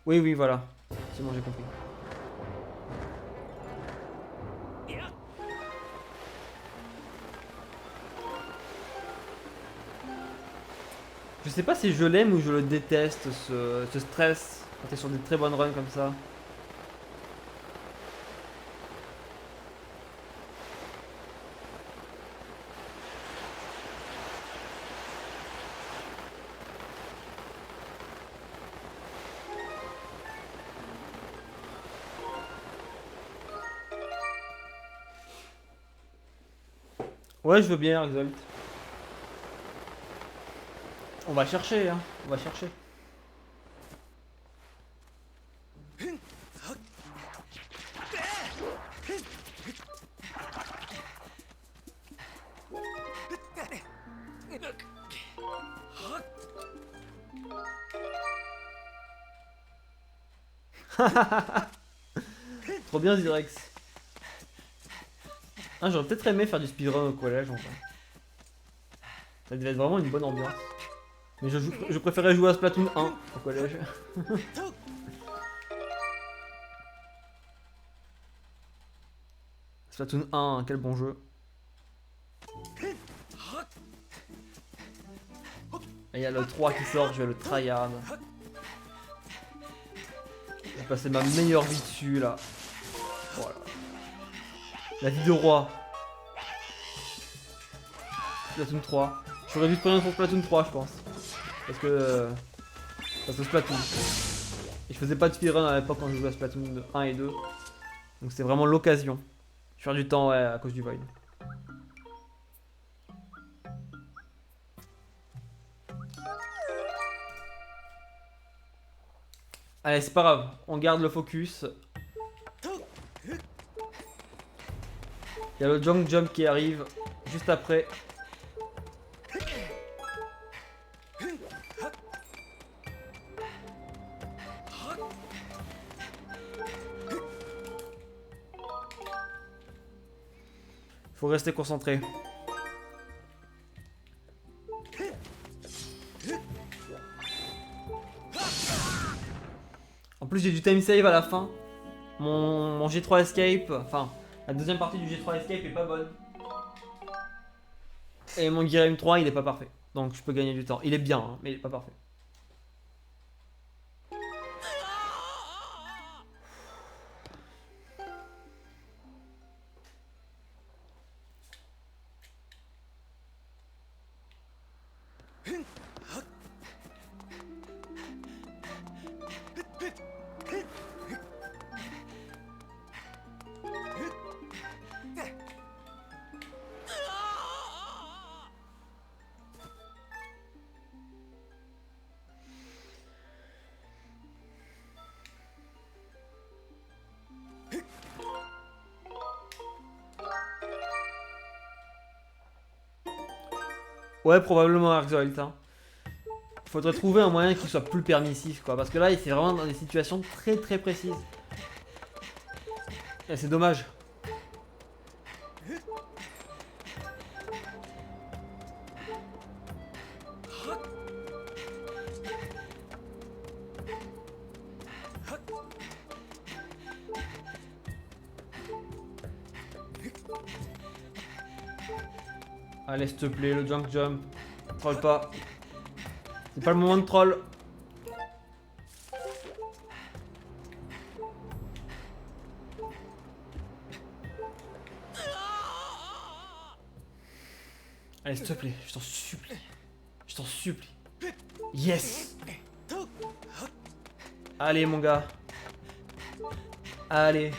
Oui, oui, voilà. C'est bon, j'ai compris. Je sais pas si je l'aime ou je le déteste, ce stress, quand t'es sur des très bonnes runs comme ça. Ouais, je veux bien, Exalt. On va chercher, hein. On va chercher. Trop bien Zyrex. Ah, j'aurais peut-être aimé faire du speedrun au collège en fait. Ça devait être vraiment une bonne ambiance. Mais je préférais jouer à Splatoon 1 au collège. Splatoon 1, quel bon jeu. Et il y a le 3 qui sort, je vais le tryhard. J'ai passé ma meilleure vie dessus là. Voilà. La vie de roi. Splatoon 3. J'aurais dû te prendre pour Splatoon 3 je pense. Parce que Splatoon. Et je faisais pas de speedrun à l'époque quand je jouais à Splatoon 1 et 2. Donc c'était vraiment l'occasion. Je perds du temps ouais, à cause du Void. Allez, c'est pas grave, on garde le focus. Il y a le junk jump qui arrive juste après. Faut rester concentré. En plus j'ai du time save à la fin. Mon G3 escape, enfin la deuxième partie du G3 escape est pas bonne. Et mon Gear M3 il est pas parfait. Donc je peux gagner du temps. Il est bien hein, mais il est pas parfait. Ouais, probablement Arxolt. Hein. Faudrait trouver un moyen qui soit plus permissif, quoi. Parce que là, il fait vraiment dans des situations très très précises. Et c'est dommage. Allez, s'il te plaît, le junk jump. Troll pas. C'est pas le moment de troll. Allez, s'il te plaît, je t'en supplie. Je t'en supplie. Yes! Allez, mon gars. Allez.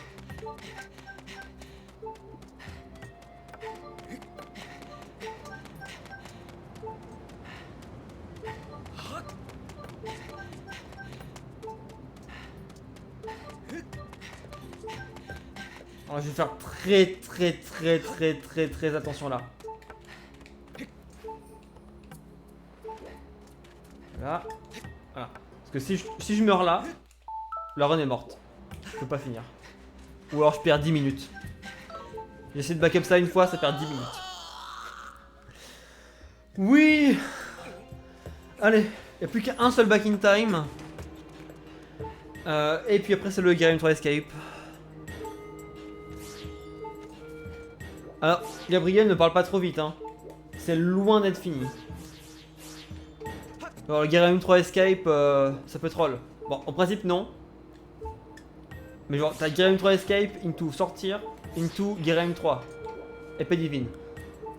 Alors, je vais faire très attention là. Là. Voilà. Parce que si je meurs là, la run est morte. Je peux pas finir. Ou alors je perds 10 minutes. J'ai essayé de backup ça une fois, ça perd 10 minutes. Oui! Allez, il n'y a plus qu'un seul back in time. Et puis après c'est le Gear M3 Escape. Alors, Gabriel ne parle pas trop vite, hein. C'est loin d'être fini. Alors le Gear M3 Escape, ça peut troll. Bon, en principe non. Mais genre, t'as Gear M3 Escape, into sortir, into Gear M3. Épée divine.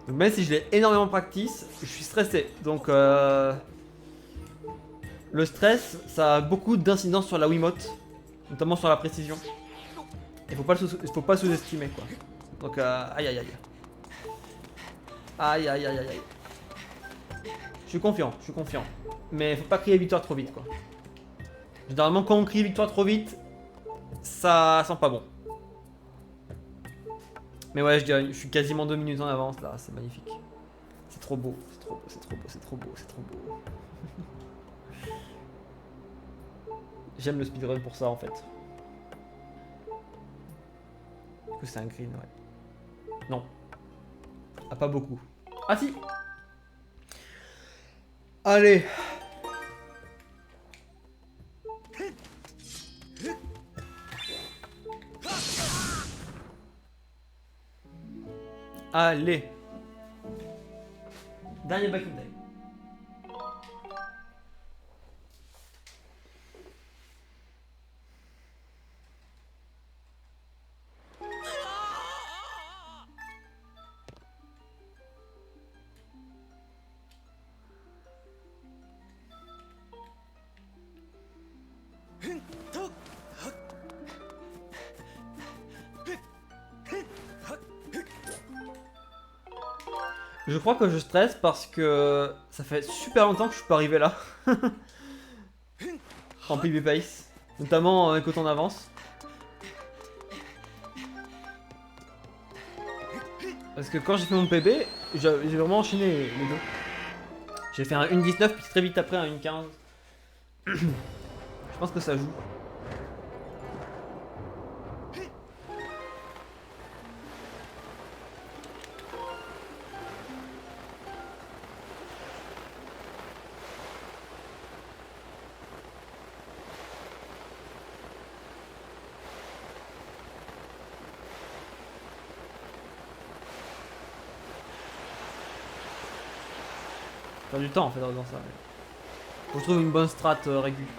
Donc même si je l'ai énormément practice, je suis stressé. Donc le stress, ça a beaucoup d'incidence sur la Wiimote. Notamment sur la précision. Il faut pas sous-estimer quoi. Donc aïe aïe aïe. Aïe aïe aïe aïe aïe. Je suis confiant. Mais faut pas crier victoire trop vite quoi. Généralement quand on crie victoire trop vite, ça sent pas bon. Mais ouais, je suis quasiment 2 minutes en avance là, c'est magnifique. trop beau, c'est trop beau, c'est trop beau, c'est trop beau, c'est trop beau. J'aime le speedrun pour ça en fait. Du coup c'est un green, ouais. Non. Ah, pas beaucoup. Ah si. Allez. Allez. Dernier back in time. Je crois que je stresse parce que ça fait super longtemps que je suis pas arrivé là. En PB Pace. Notamment quand on avance. Parce que quand j'ai fait mon PB, j'ai vraiment enchaîné les deux. J'ai fait un 1.19 puis très vite après un 1.15. Je pense que ça joue. Faire du temps en fait dans ça. Faut que je trouve une bonne strat régulière.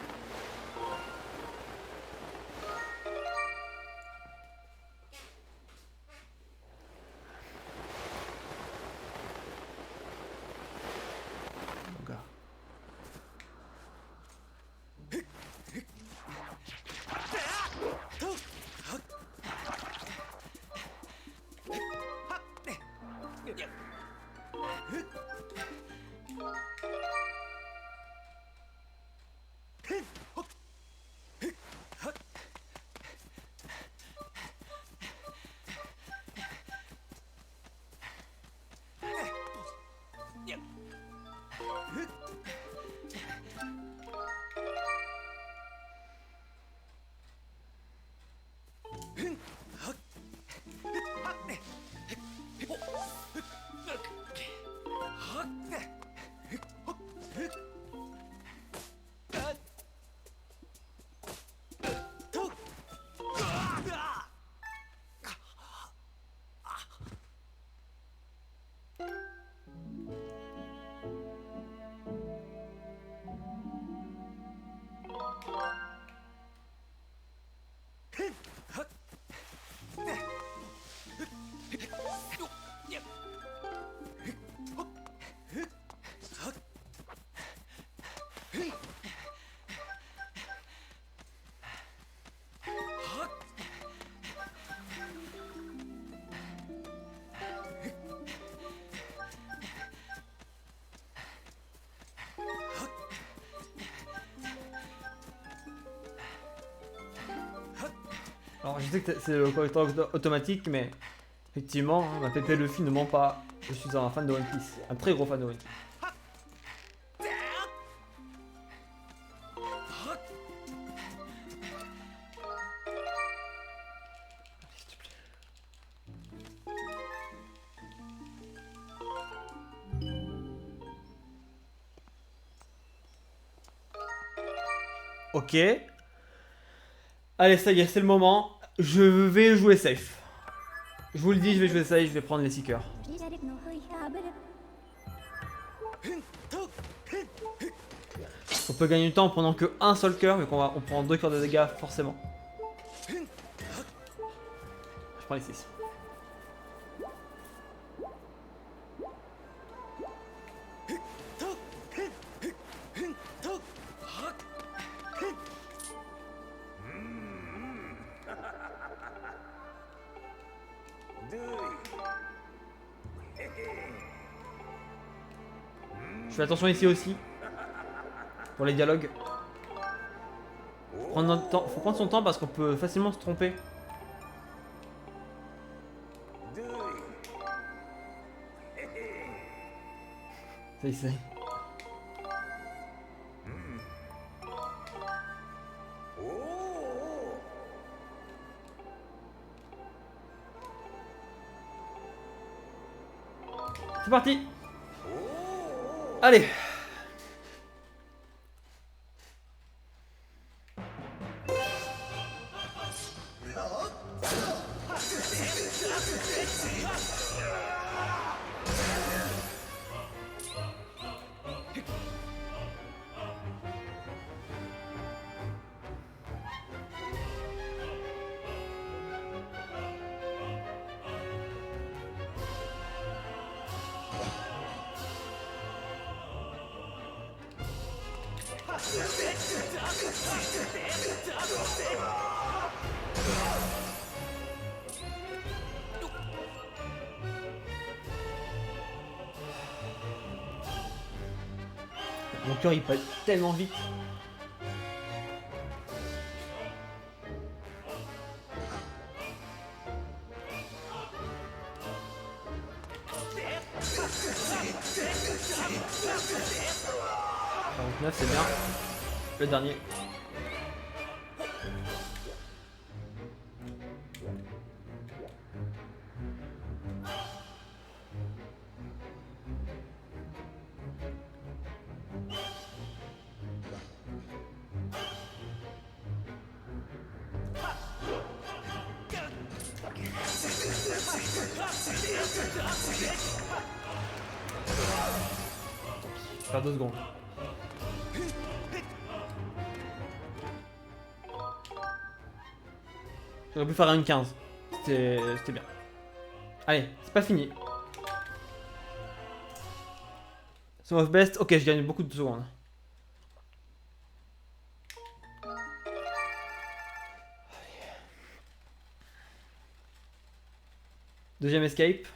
Alors je sais que c'est le correcteur automatique, mais effectivement, hein, ma Pépé Luffy ne ment pas. Je suis un fan de One Piece, un très gros fan de One Piece. Ok. Allez, ça y est, c'est le moment. Je vais jouer safe. Je vous le dis, je vais jouer safe, je vais prendre les Seekers. On peut gagner du temps en prenant que un seul cœur, mais on prend 2 cœurs de dégâts forcément. Je prends les 6. Je fais attention ici aussi. Pour les dialogues. Faut prendre son temps parce qu'on peut facilement se tromper. Ça, il sait. C'est parti. Allez. Mon cœur il pète tellement vite. C'est bien. Le dernier. Faire 2 secondes. J'aurais pu faire une 15. C'était bien. Allez, c'est pas fini. Song of Best. Ok, je gagne beaucoup de secondes. Deuxième escape.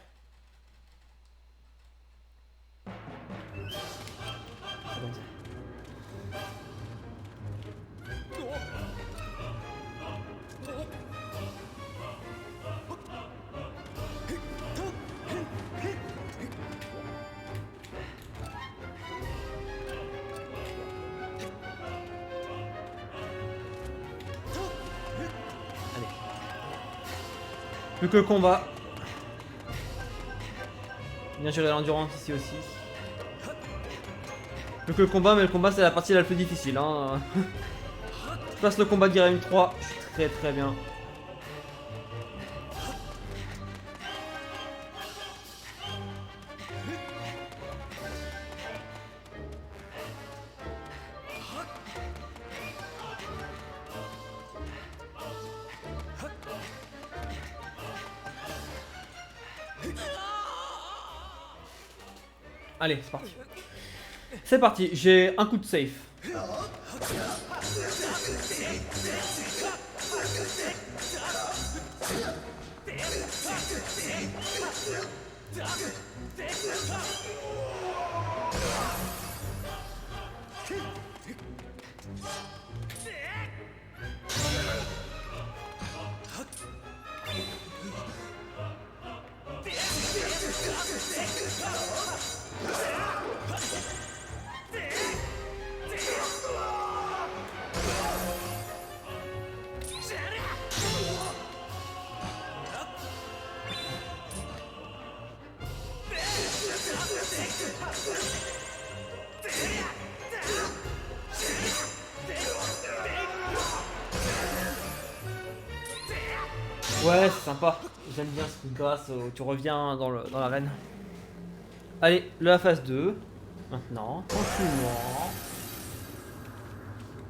Plus que le combat. Bien gérer l'endurance ici aussi. Plus que le combat, mais le combat c'est la partie la plus difficile. Hein. Je passe le combat d'Irem 3, je suis très bien. Allez, c'est parti. C'est parti, j'ai un coup de safe. Ouais, c'est sympa. J'aime bien ce coup de grâce où tu reviens dans l'arène. Allez, la phase 2. Maintenant, tranquillement.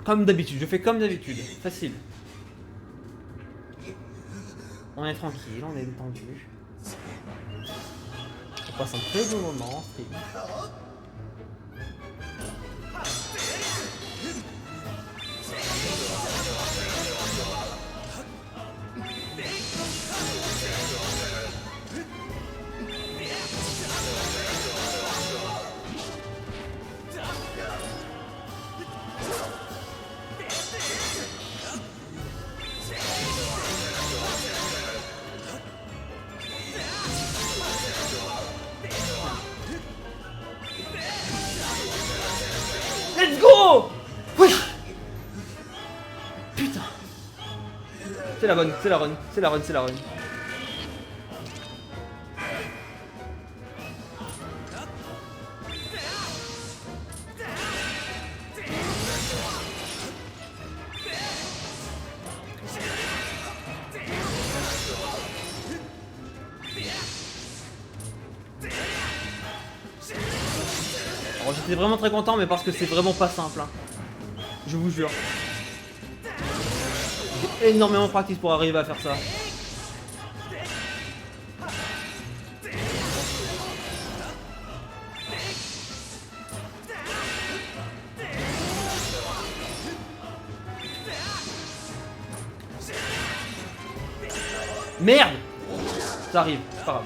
Comme d'habitude, je fais comme d'habitude. Facile. On est tranquille, on est détendu. On passe un très bon moment. C'est la bonne, c'est la run, c'est la run, c'est la run. Alors j'étais vraiment très content, mais parce que c'est vraiment pas simple. Hein. Je vous jure. J'ai énormément de practice pour arriver à faire ça. Merde! Ça arrive, c'est pas grave.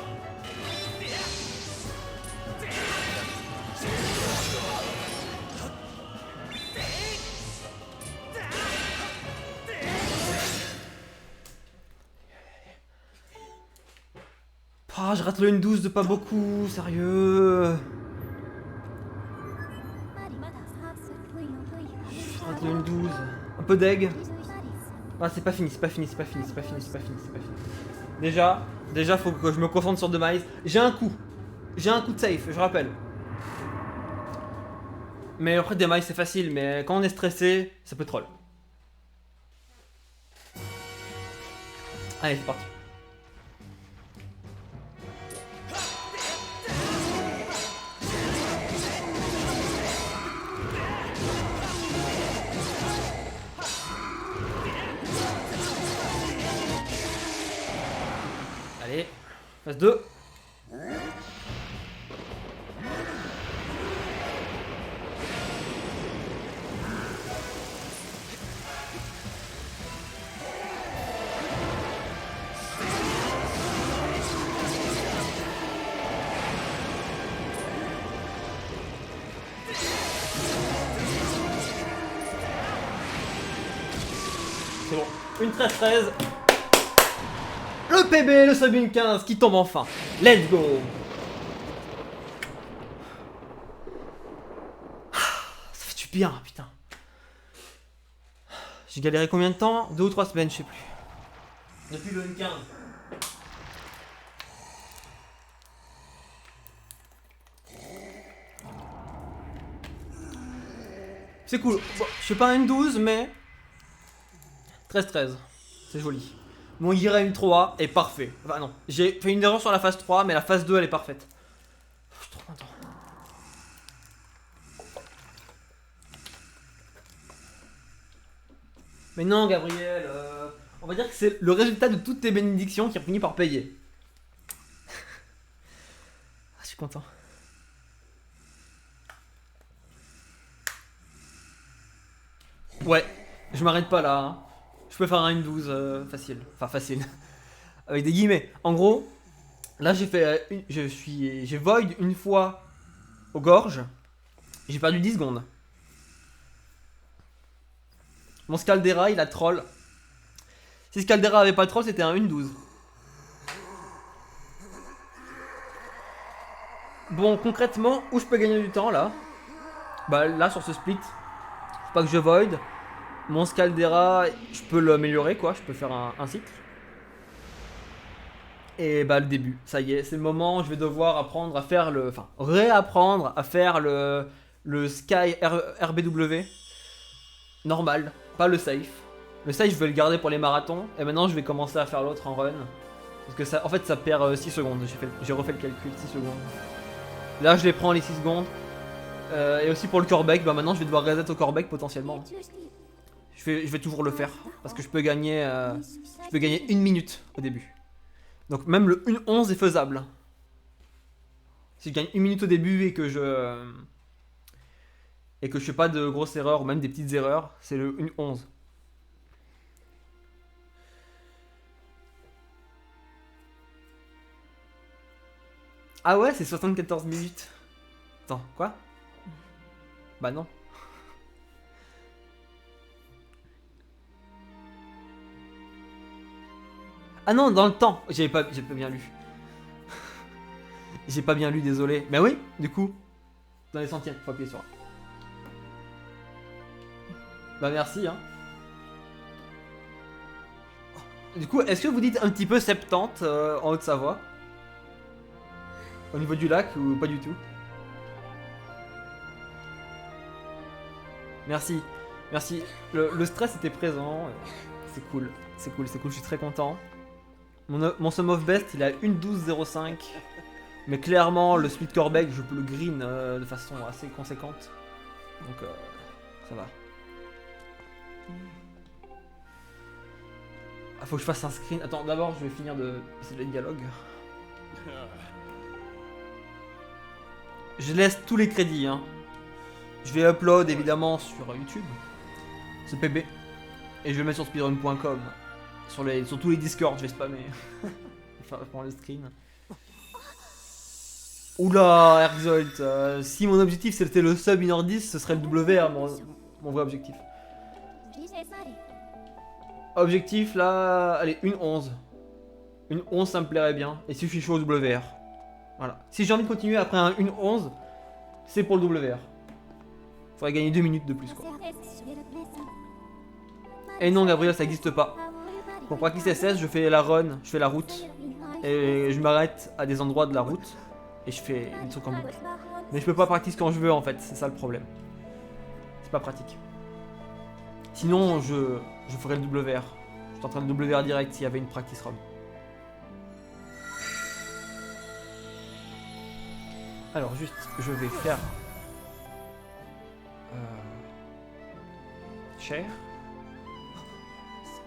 Ah, je rate le N12 de pas beaucoup, sérieux. Je rate le N12. Un peu d'egg. Ah, c'est pas fini, c'est pas fini, c'est pas fini, c'est pas fini, c'est pas fini, c'est pas fini. Déjà, faut que je me concentre sur Demise. J'ai un coup de safe, je rappelle. Mais après, Demise c'est facile, mais quand on est stressé, ça peut troll. Allez, c'est parti. Allez, phase 2. C'est bon, une 13-13. Le PB, le sub 15 qui tombe enfin. Let's go. Ça fait du bien, putain. J'ai galéré combien de temps? 2 ou 3 semaines, je sais plus. Depuis le N15. C'est cool. Bon, je fais pas un N12, mais 13-13. C'est joli. Mon Gira M3 est parfait. Enfin non, j'ai fait une erreur sur la phase 3, mais la phase 2 elle est parfaite. Je suis trop content. Mais non Gabriel, on va dire que c'est le résultat de toutes tes bénédictions qui a fini par payer. Ah, je suis content. Ouais, je m'arrête pas là. Hein. Je peux faire un N12 facile. Enfin facile. Avec des guillemets. En gros, là j'ai fait j'ai void une fois aux gorges. J'ai perdu 10 secondes. Mon Scaldera il a troll. Si Scaldera avait pas troll, c'était un 1-12. Bon, concrètement, où je peux gagner du temps là? Bah là sur ce split, faut pas que je void. Mon Scaldera, je peux l'améliorer quoi, je peux faire un cycle. Et bah le début, ça y est, c'est le moment où je vais devoir apprendre à faire le... Enfin, réapprendre à faire le Sky RBW. Normal, pas le safe. Le safe je vais le garder pour les marathons. Et maintenant je vais commencer à faire l'autre en run. Parce que ça, en fait ça perd 6 secondes, j'ai refait le calcul, 6 secondes. Là je les prends les 6 secondes. Et aussi pour le coreback, bah maintenant je vais devoir reset au coreback potentiellement. Je vais toujours le faire. Parce que je peux gagner 1 minute au début. Donc même le 1-11 est faisable. Si je gagne 1 minute au début et que je fais pas de grosses erreurs ou même des petites erreurs, c'est le 1-11. Ah ouais, c'est 74 minutes. Attends, quoi? Bah non. Ah non, dans le temps. J'ai pas bien lu. J'ai pas bien lu, désolé. Mais oui, du coup, dans les centièmes, faut appuyer sur A. Bah merci, hein. Du coup, est-ce que vous dites un petit peu 70 en Haute-Savoie? Au niveau du lac ou pas du tout? Merci, merci. Le stress était présent. C'est cool, c'est cool, c'est cool, je suis très content. Mon sum of best, il a 1,12,05. Mais clairement, le split Corbeck, je peux le green de façon assez conséquente. Donc, ça va. Ah, faut que je fasse un screen. Attends, d'abord, je vais finir de passer le dialogue. Je laisse tous les crédits, hein. Je vais upload évidemment sur YouTube, ce PB, et je vais le mettre sur speedrun.com, sur tous les Discord, je vais spammer. Enfin, je prends le screen. Oula, Erxolt, si mon objectif c'était le sub 1h10, ce serait le WR, mon vrai objectif. Objectif là, allez, une 11. Une 11 ça me plairait bien, et si je suis chaud au WR. Voilà. Si j'ai envie de continuer après un 1-11, c'est pour le WR. Faudrait gagner 2 minutes de plus quoi. Et non Gabriel, ça existe pas. Pour practice SS, je fais la run, je fais la route. Et je m'arrête à des endroits de la route. Et je fais des trucs en boucle. Mais je peux pas practice quand je veux en fait, c'est ça le problème. C'est pas pratique. Sinon, je ferais le WR. Je suis en train de WR direct s'il y avait une practice run. Alors juste, je vais faire... share.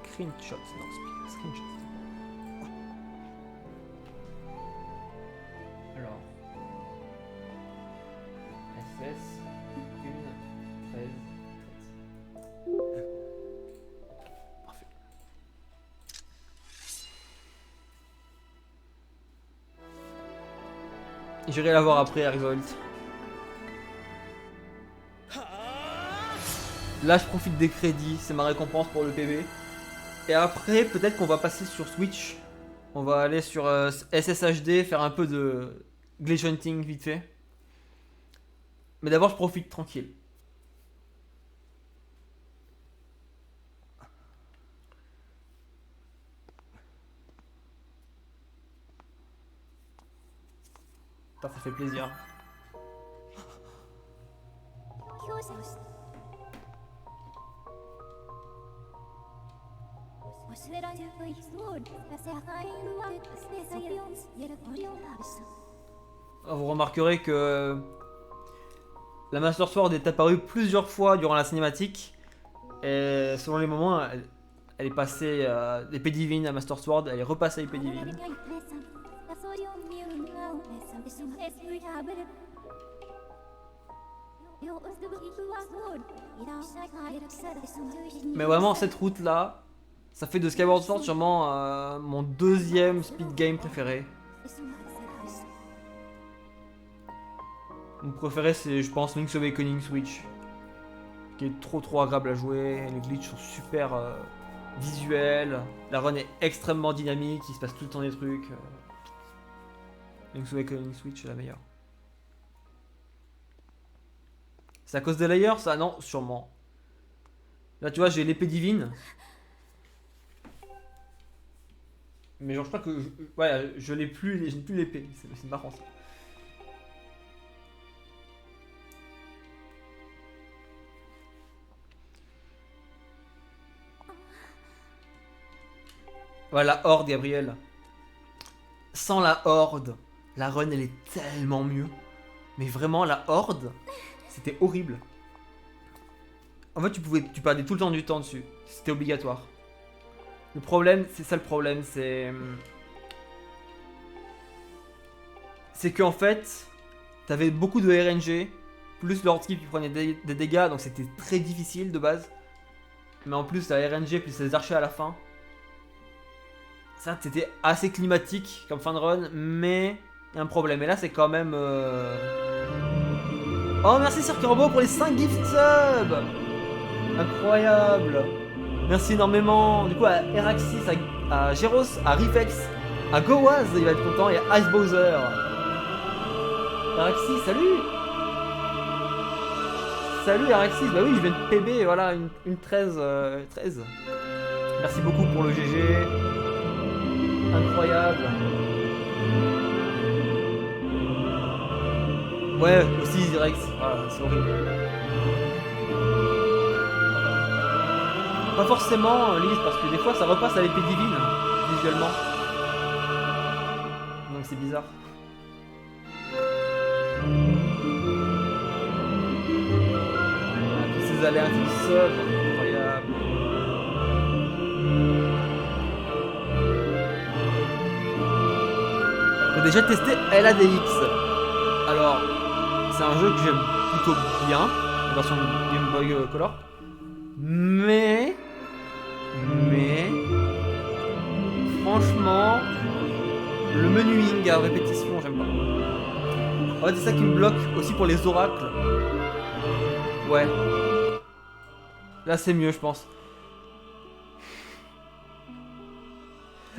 Screenshot, non, screenshot. Alors. SS, 1, 13, 13. Parfait. J'irai la voir après, Erxolt. Là, je profite des crédits, c'est ma récompense pour le PB. Et après, peut-être qu'on va passer sur Switch. On va aller sur SSHD, faire un peu de glitch hunting vite fait. Mais d'abord, je profite tranquille. Ça fait plaisir. Vous remarquerez que la Master Sword est apparue plusieurs fois durant la cinématique. Et selon les moments, elle est passée d'épée divine à Master Sword, elle est repassée à épée divine. Mais vraiment, cette route là, ça fait de Skyward Sword sûrement mon deuxième speed game préféré. Mon préféré, c'est, je pense, Link's Awakening Switch, qui est trop agréable à jouer. Les glitches sont super visuels, la run est extrêmement dynamique, il se passe tout le temps des trucs. Link's Awakening Switch est la meilleure. C'est à cause des layers ça? Non, sûrement. Là tu vois, j'ai l'épée divine. Mais genre je crois que... ouais, je l'ai plus, je n'ai plus l'épée. C'est marrant ça. Voilà, la horde, Gabriel. Sans la horde, la run elle est tellement mieux. Mais vraiment, la horde, c'était horrible. En fait, tu perdais tout le temps du temps dessus. C'était obligatoire. Le problème, c'est ça le problème, c'est qu'en fait, t'avais beaucoup de RNG, plus Lord Skip qui prenait des dégâts, donc c'était très difficile de base. Mais en plus, la RNG plus les archers à la fin. Ça, c'était assez climatique comme fin de run, mais il y a un problème. Et là, c'est quand même... Oh, merci Sir Corbeau pour les 5 gift subs. Incroyable. Merci énormément. Du coup, à Eraxis, à Geros, à Rifex, à Gowaz, il va être content, et à Ice Bowser. Eraxis, salut. Salut Eraxis, bah oui, je viens de PB, voilà, une 13. Merci beaucoup pour le GG. Incroyable. Ouais, aussi direct. Ah, c'est horrible. Pas forcément, Lise, parce que des fois ça repasse à l'épée divine, visuellement. Donc c'est bizarre. Ah, tous ces aléas qui sonnent, incroyable. J'ai déjà testé LADX. Alors, c'est un jeu que j'aime plutôt bien, la version Game Boy Color. Mais, franchement, le menuing à répétition, j'aime pas. En fait, c'est ça qui me bloque aussi pour les oracles. Ouais. Là, c'est mieux, je pense.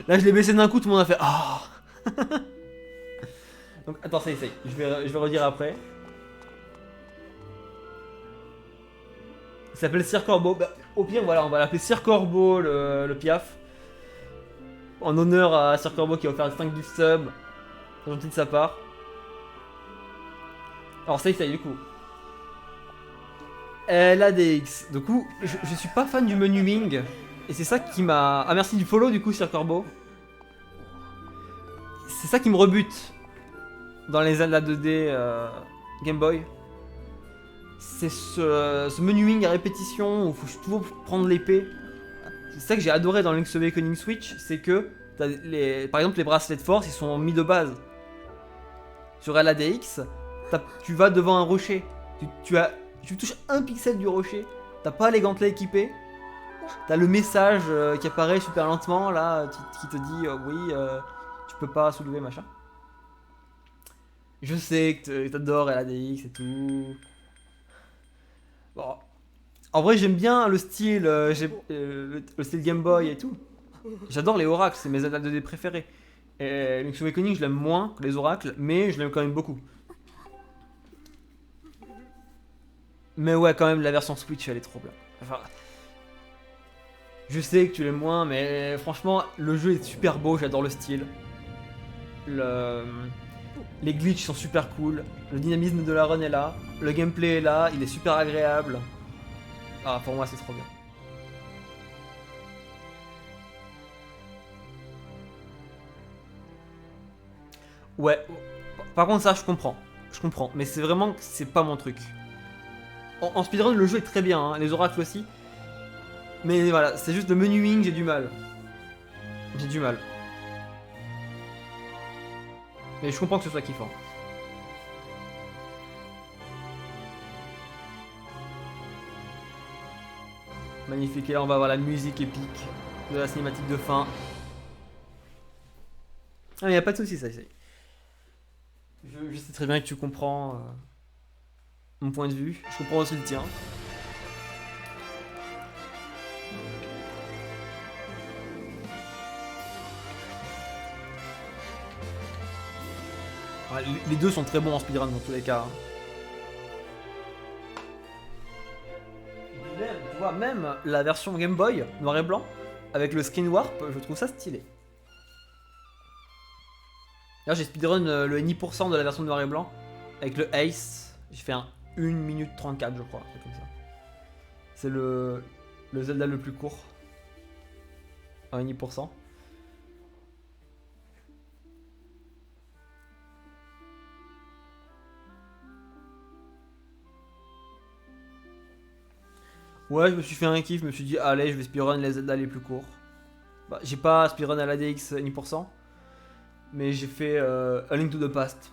Là, je l'ai baissé d'un coup, tout le monde a fait ah. Donc, attends, ça essaye. Je vais redire après. Il s'appelle Sir Corbeau. Bah, au pire, voilà, on va l'appeler Sir Corbeau, le piaf. En honneur à Sir Corbeau qui a offert 5 gift subs. C'est gentil de sa part. Alors, ça essaye, du coup. LADX. Du coup, je suis pas fan du menuing. Et c'est ça qui m'a. Ah, merci du follow, du coup, Sir Corbeau. C'est ça qui me rebute dans les Zelda 2D Game Boy. C'est ce menuing à répétition où il faut toujours prendre l'épée. C'est ça que j'ai adoré dans Link's Awakening Switch, c'est que par exemple les bracelets de force ils sont mis de base. Sur LADX, tu vas devant un rocher, tu touches un pixel du rocher, t'as pas les gantelets équipés, t'as le message qui apparaît super lentement là, qui te dit oui, tu peux pas soulever machin. Je sais que t'adores LADX et tout. Bon. En vrai, j'aime bien le style, le style Game Boy et tout. J'adore les oracles, c'est mes Zelda 2D préférés. Et Link's Awakening, je l'aime moins que les oracles, mais je l'aime quand même beaucoup. Mais ouais, quand même, la version Switch, elle est trop bien. Enfin, je sais que tu l'aimes moins, mais franchement, le jeu est super beau, j'adore le style. Les glitches sont super cool, le dynamisme de la run est là, le gameplay est là, il est super agréable. Ah, pour moi, c'est trop bien. Ouais, par contre, ça, je comprends. Je comprends, mais c'est vraiment que c'est pas mon truc. En speedrun, le jeu est très bien, hein, les oracles aussi. Mais voilà, c'est juste le menuing, j'ai du mal. J'ai du mal. Mais je comprends que ce soit kiffant. Magnifique, et là on va avoir la musique épique de la cinématique de fin. Ah mais y a pas de soucis, ça essaye. Je sais très bien que tu comprends mon point de vue. Je comprends aussi le tien. Ouais, les deux sont très bons en speedrun dans tous les cas. Et même, tu vois, même la version Game Boy, noir et blanc, avec le screen warp, je trouve ça stylé. Là j'ai speedrun le 10% de la version noir et blanc, avec le Ace, j'ai fait un 1 minute 34 je crois, c'est comme ça. C'est le Zelda le plus court. En 10%. Ouais, je me suis fait un kiff, je me suis dit, allez, je vais speedrun les Zelda les plus courts. Bah, j'ai pas speedrun à l'ADX 10%, mais j'ai fait A Link to the Past.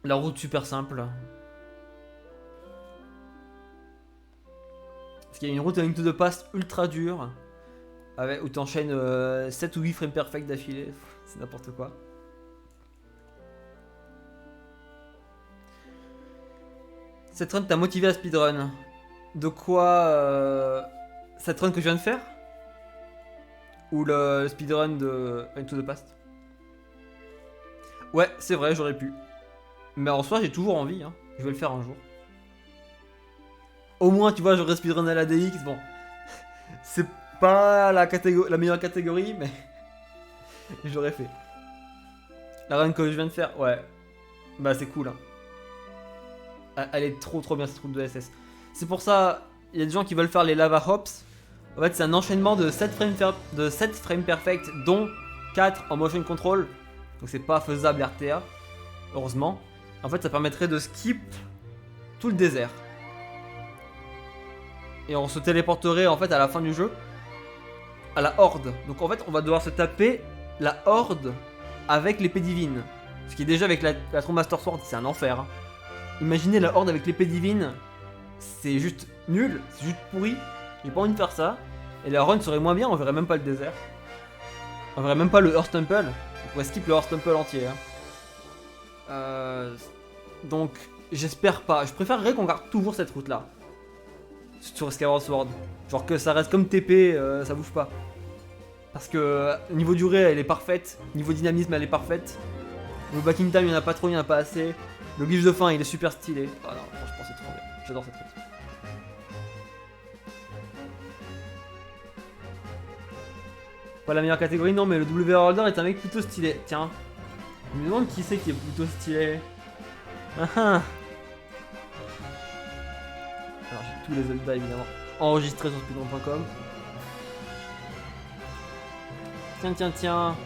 La route super simple. Parce qu'il y a une route A Link to the Past ultra dure, où t'enchaînes 7 ou 8 frames perfect d'affilée, c'est n'importe quoi. Cette run t'a motivé à speedrun. De quoi cette run que je viens de faire? Ou le speedrun de Into the Past? Ouais, c'est vrai, j'aurais pu. Mais en soi, j'ai toujours envie, hein. Je vais le faire un jour. Au moins, tu vois, j'aurais speedrun à la DX, bon. pas la meilleure catégorie, mais je l'aurais fait. La run que je viens de faire, ouais. Bah c'est cool. Hein. Elle est trop bien cette route de SS. C'est pour ça, il y a des gens qui veulent faire les lava hops. En fait, c'est un enchaînement de 7 frames perfect, dont 4 en motion control. Donc c'est pas faisable RTA, heureusement. En fait, ça permettrait de skip tout le désert. Et on se téléporterait en fait à la fin du jeu à la horde. Donc en fait, on va devoir se taper la horde avec l'épée divine. Ce qui est déjà avec la True Master Sword, c'est un enfer. Hein. Imaginez la horde avec l'épée divine, c'est juste nul, c'est juste pourri. J'ai pas envie de faire ça. Et la run serait moins bien, on verrait même pas le désert. On verrait même pas le Earth Temple. On pourrait skip le Earth Temple entier. Hein. Donc, j'espère pas. Je préférerais qu'on garde toujours cette route là. Sur Skyward Sword. Genre que ça reste comme TP, ça bouge pas. Parce que niveau durée, elle est parfaite. Niveau dynamisme, elle est parfaite. Le backing time, il y en a pas trop, il y en a pas assez. Le glitch de fin, il est super stylé. Ah non, franchement, c'est trop bien. J'adore cette route. Pas la meilleure catégorie, non, mais le W Holder est un mec plutôt stylé. Tiens, je me demande qui c'est qui est plutôt stylé. Ah ah. Alors, j'ai tous les Zelda évidemment enregistrés sur speedrun.com. Tiens.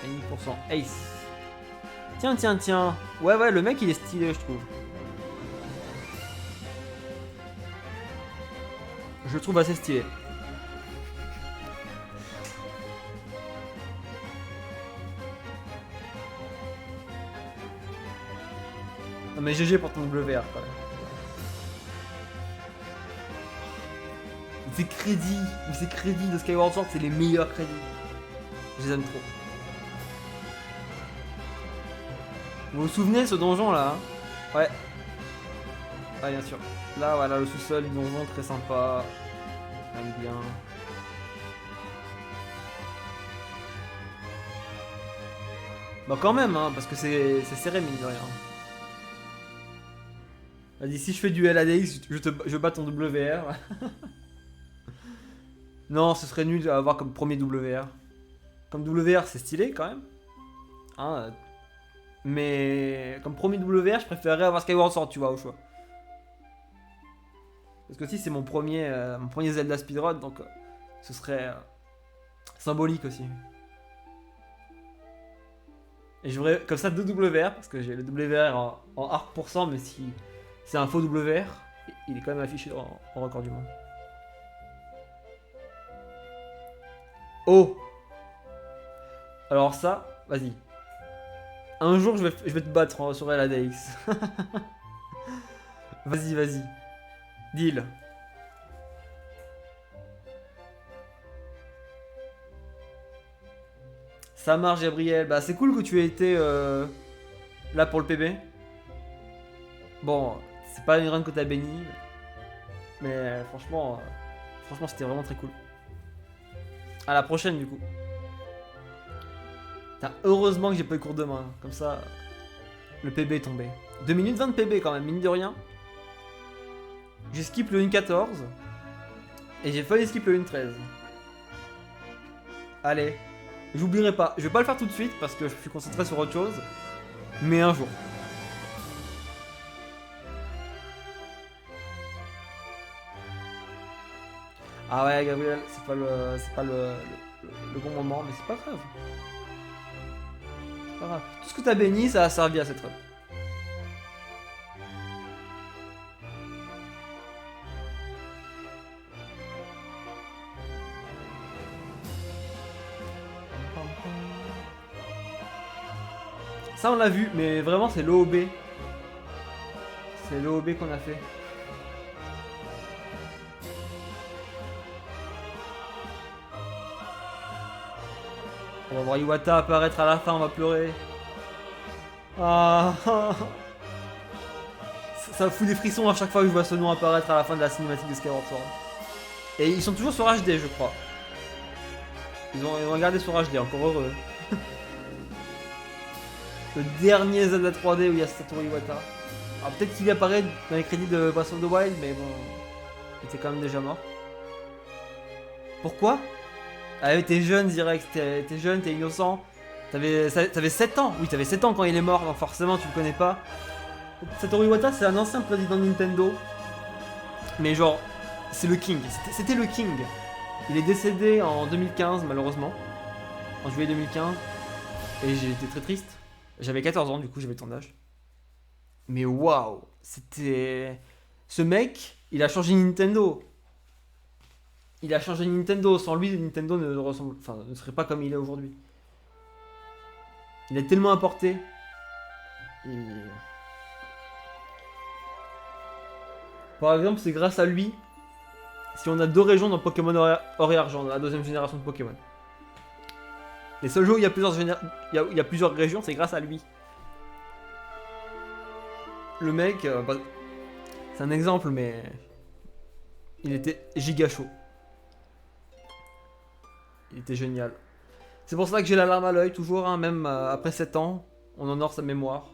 10% Ace. Tiens. Ouais, le mec il est stylé, je trouve. Je le trouve assez stylé. Non mais GG pour ton WR quand même. Ces crédits de Skyward Sword, c'est les meilleurs crédits. Je les aime trop. Vous vous souvenez de ce donjon là hein? Ouais. Ah bien sûr. Là voilà le sous-sol du donjon très sympa. J'aime bien. Bah quand même hein, parce que c'est serré mine de rien. Vas-y, si je fais du LADX, je bats ton WR. Non, ce serait nul à avoir comme premier WR. Comme WR, c'est stylé quand même. Hein, mais comme premier WR, je préférerais avoir Skyward Sword, tu vois, au choix. Parce que si c'est mon premier Zelda speedrun, donc ce serait symbolique aussi. Et je voudrais comme ça 2 WR, parce que j'ai le WR en arc %, mais si c'est un faux WR, il est quand même affiché en record du monde. Oh! Alors ça, vas-y. Un jour, je vais te battre sur LADX. Vas-y. Deal. Ça marche, Gabriel. Bah, c'est cool que tu aies été là pour le PB. Bon, c'est pas une run que t'as béni. Mais franchement c'était vraiment très cool. À la prochaine, du coup. Heureusement que j'ai pas eu cours demain. Comme ça, le PB est tombé. 2 minutes 20 de PB quand même, mine de rien. J'ai skip le 1.14. Et j'ai failli skip le 1.13. Allez. J'oublierai pas. Je vais pas le faire tout de suite parce que je suis concentré sur autre chose. Mais un jour. Ah ouais, Gabriel, c'est pas le bon moment, mais c'est pas grave. C'est pas grave. Tout ce que t'as béni, ça a servi à cette run. Ça on l'a vu, mais vraiment c'est l'OOB. C'est l'OOB qu'on a fait. On va voir Iwata apparaître à la fin, on va pleurer. Ah. Ça fout des frissons à chaque fois que je vois ce nom apparaître à la fin de la cinématique de Skyward Sword. Et ils sont toujours sur HD, je crois. Ils ont regardé sur HD, encore heureux. Le dernier Zelda 3D où il y a Satoru Iwata. Alors peut-être qu'il apparaît dans les crédits de Breath of the Wild, mais bon, il était quand même déjà mort. Pourquoi? Ah oui, t'es jeune, Zirex, t'es jeune, t'es innocent. T'avais 7 ans. Oui, t'avais 7 ans quand il est mort, donc forcément tu le connais pas. Satoru Iwata, c'est un ancien président de Nintendo. Mais genre, c'est le King. C'était le King. Il est décédé en 2015, malheureusement. En juillet 2015. Et j'ai été très triste. J'avais 14 ans, du coup, j'avais ton âge. Mais waouh, c'était. Ce mec, il a changé Nintendo. Il a changé Nintendo. Sans lui, Nintendo ne serait pas comme il est aujourd'hui. Il a tellement apporté. Et... Par exemple, c'est grâce à lui si on a 2 régions dans Pokémon Or et Argent, dans la deuxième génération de Pokémon. Les seuls jeux où il y a il y a plusieurs régions, c'est grâce à lui. Le mec, c'est un exemple, mais il était giga chaud. Il était génial. C'est pour ça que j'ai la larme à l'œil, toujours, hein, même après 7 ans, on honore sa mémoire.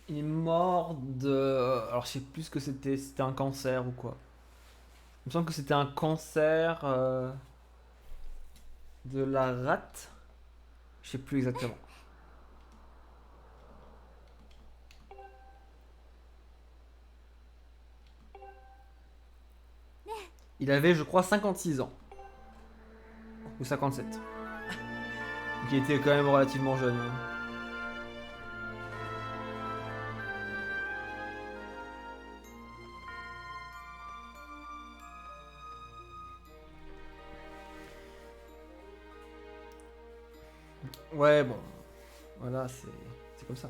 Il est mort de... Alors je sais plus ce que c'était un cancer ou quoi. Il me semble que c'était un cancer de la rate. Je sais plus exactement. Il avait, je crois, 56 ans. Ou 57. Donc il était quand même relativement jeune, hein. Ouais, bon. Voilà, c'est comme ça.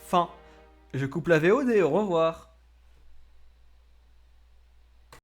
Fin. Je coupe la VOD, au revoir.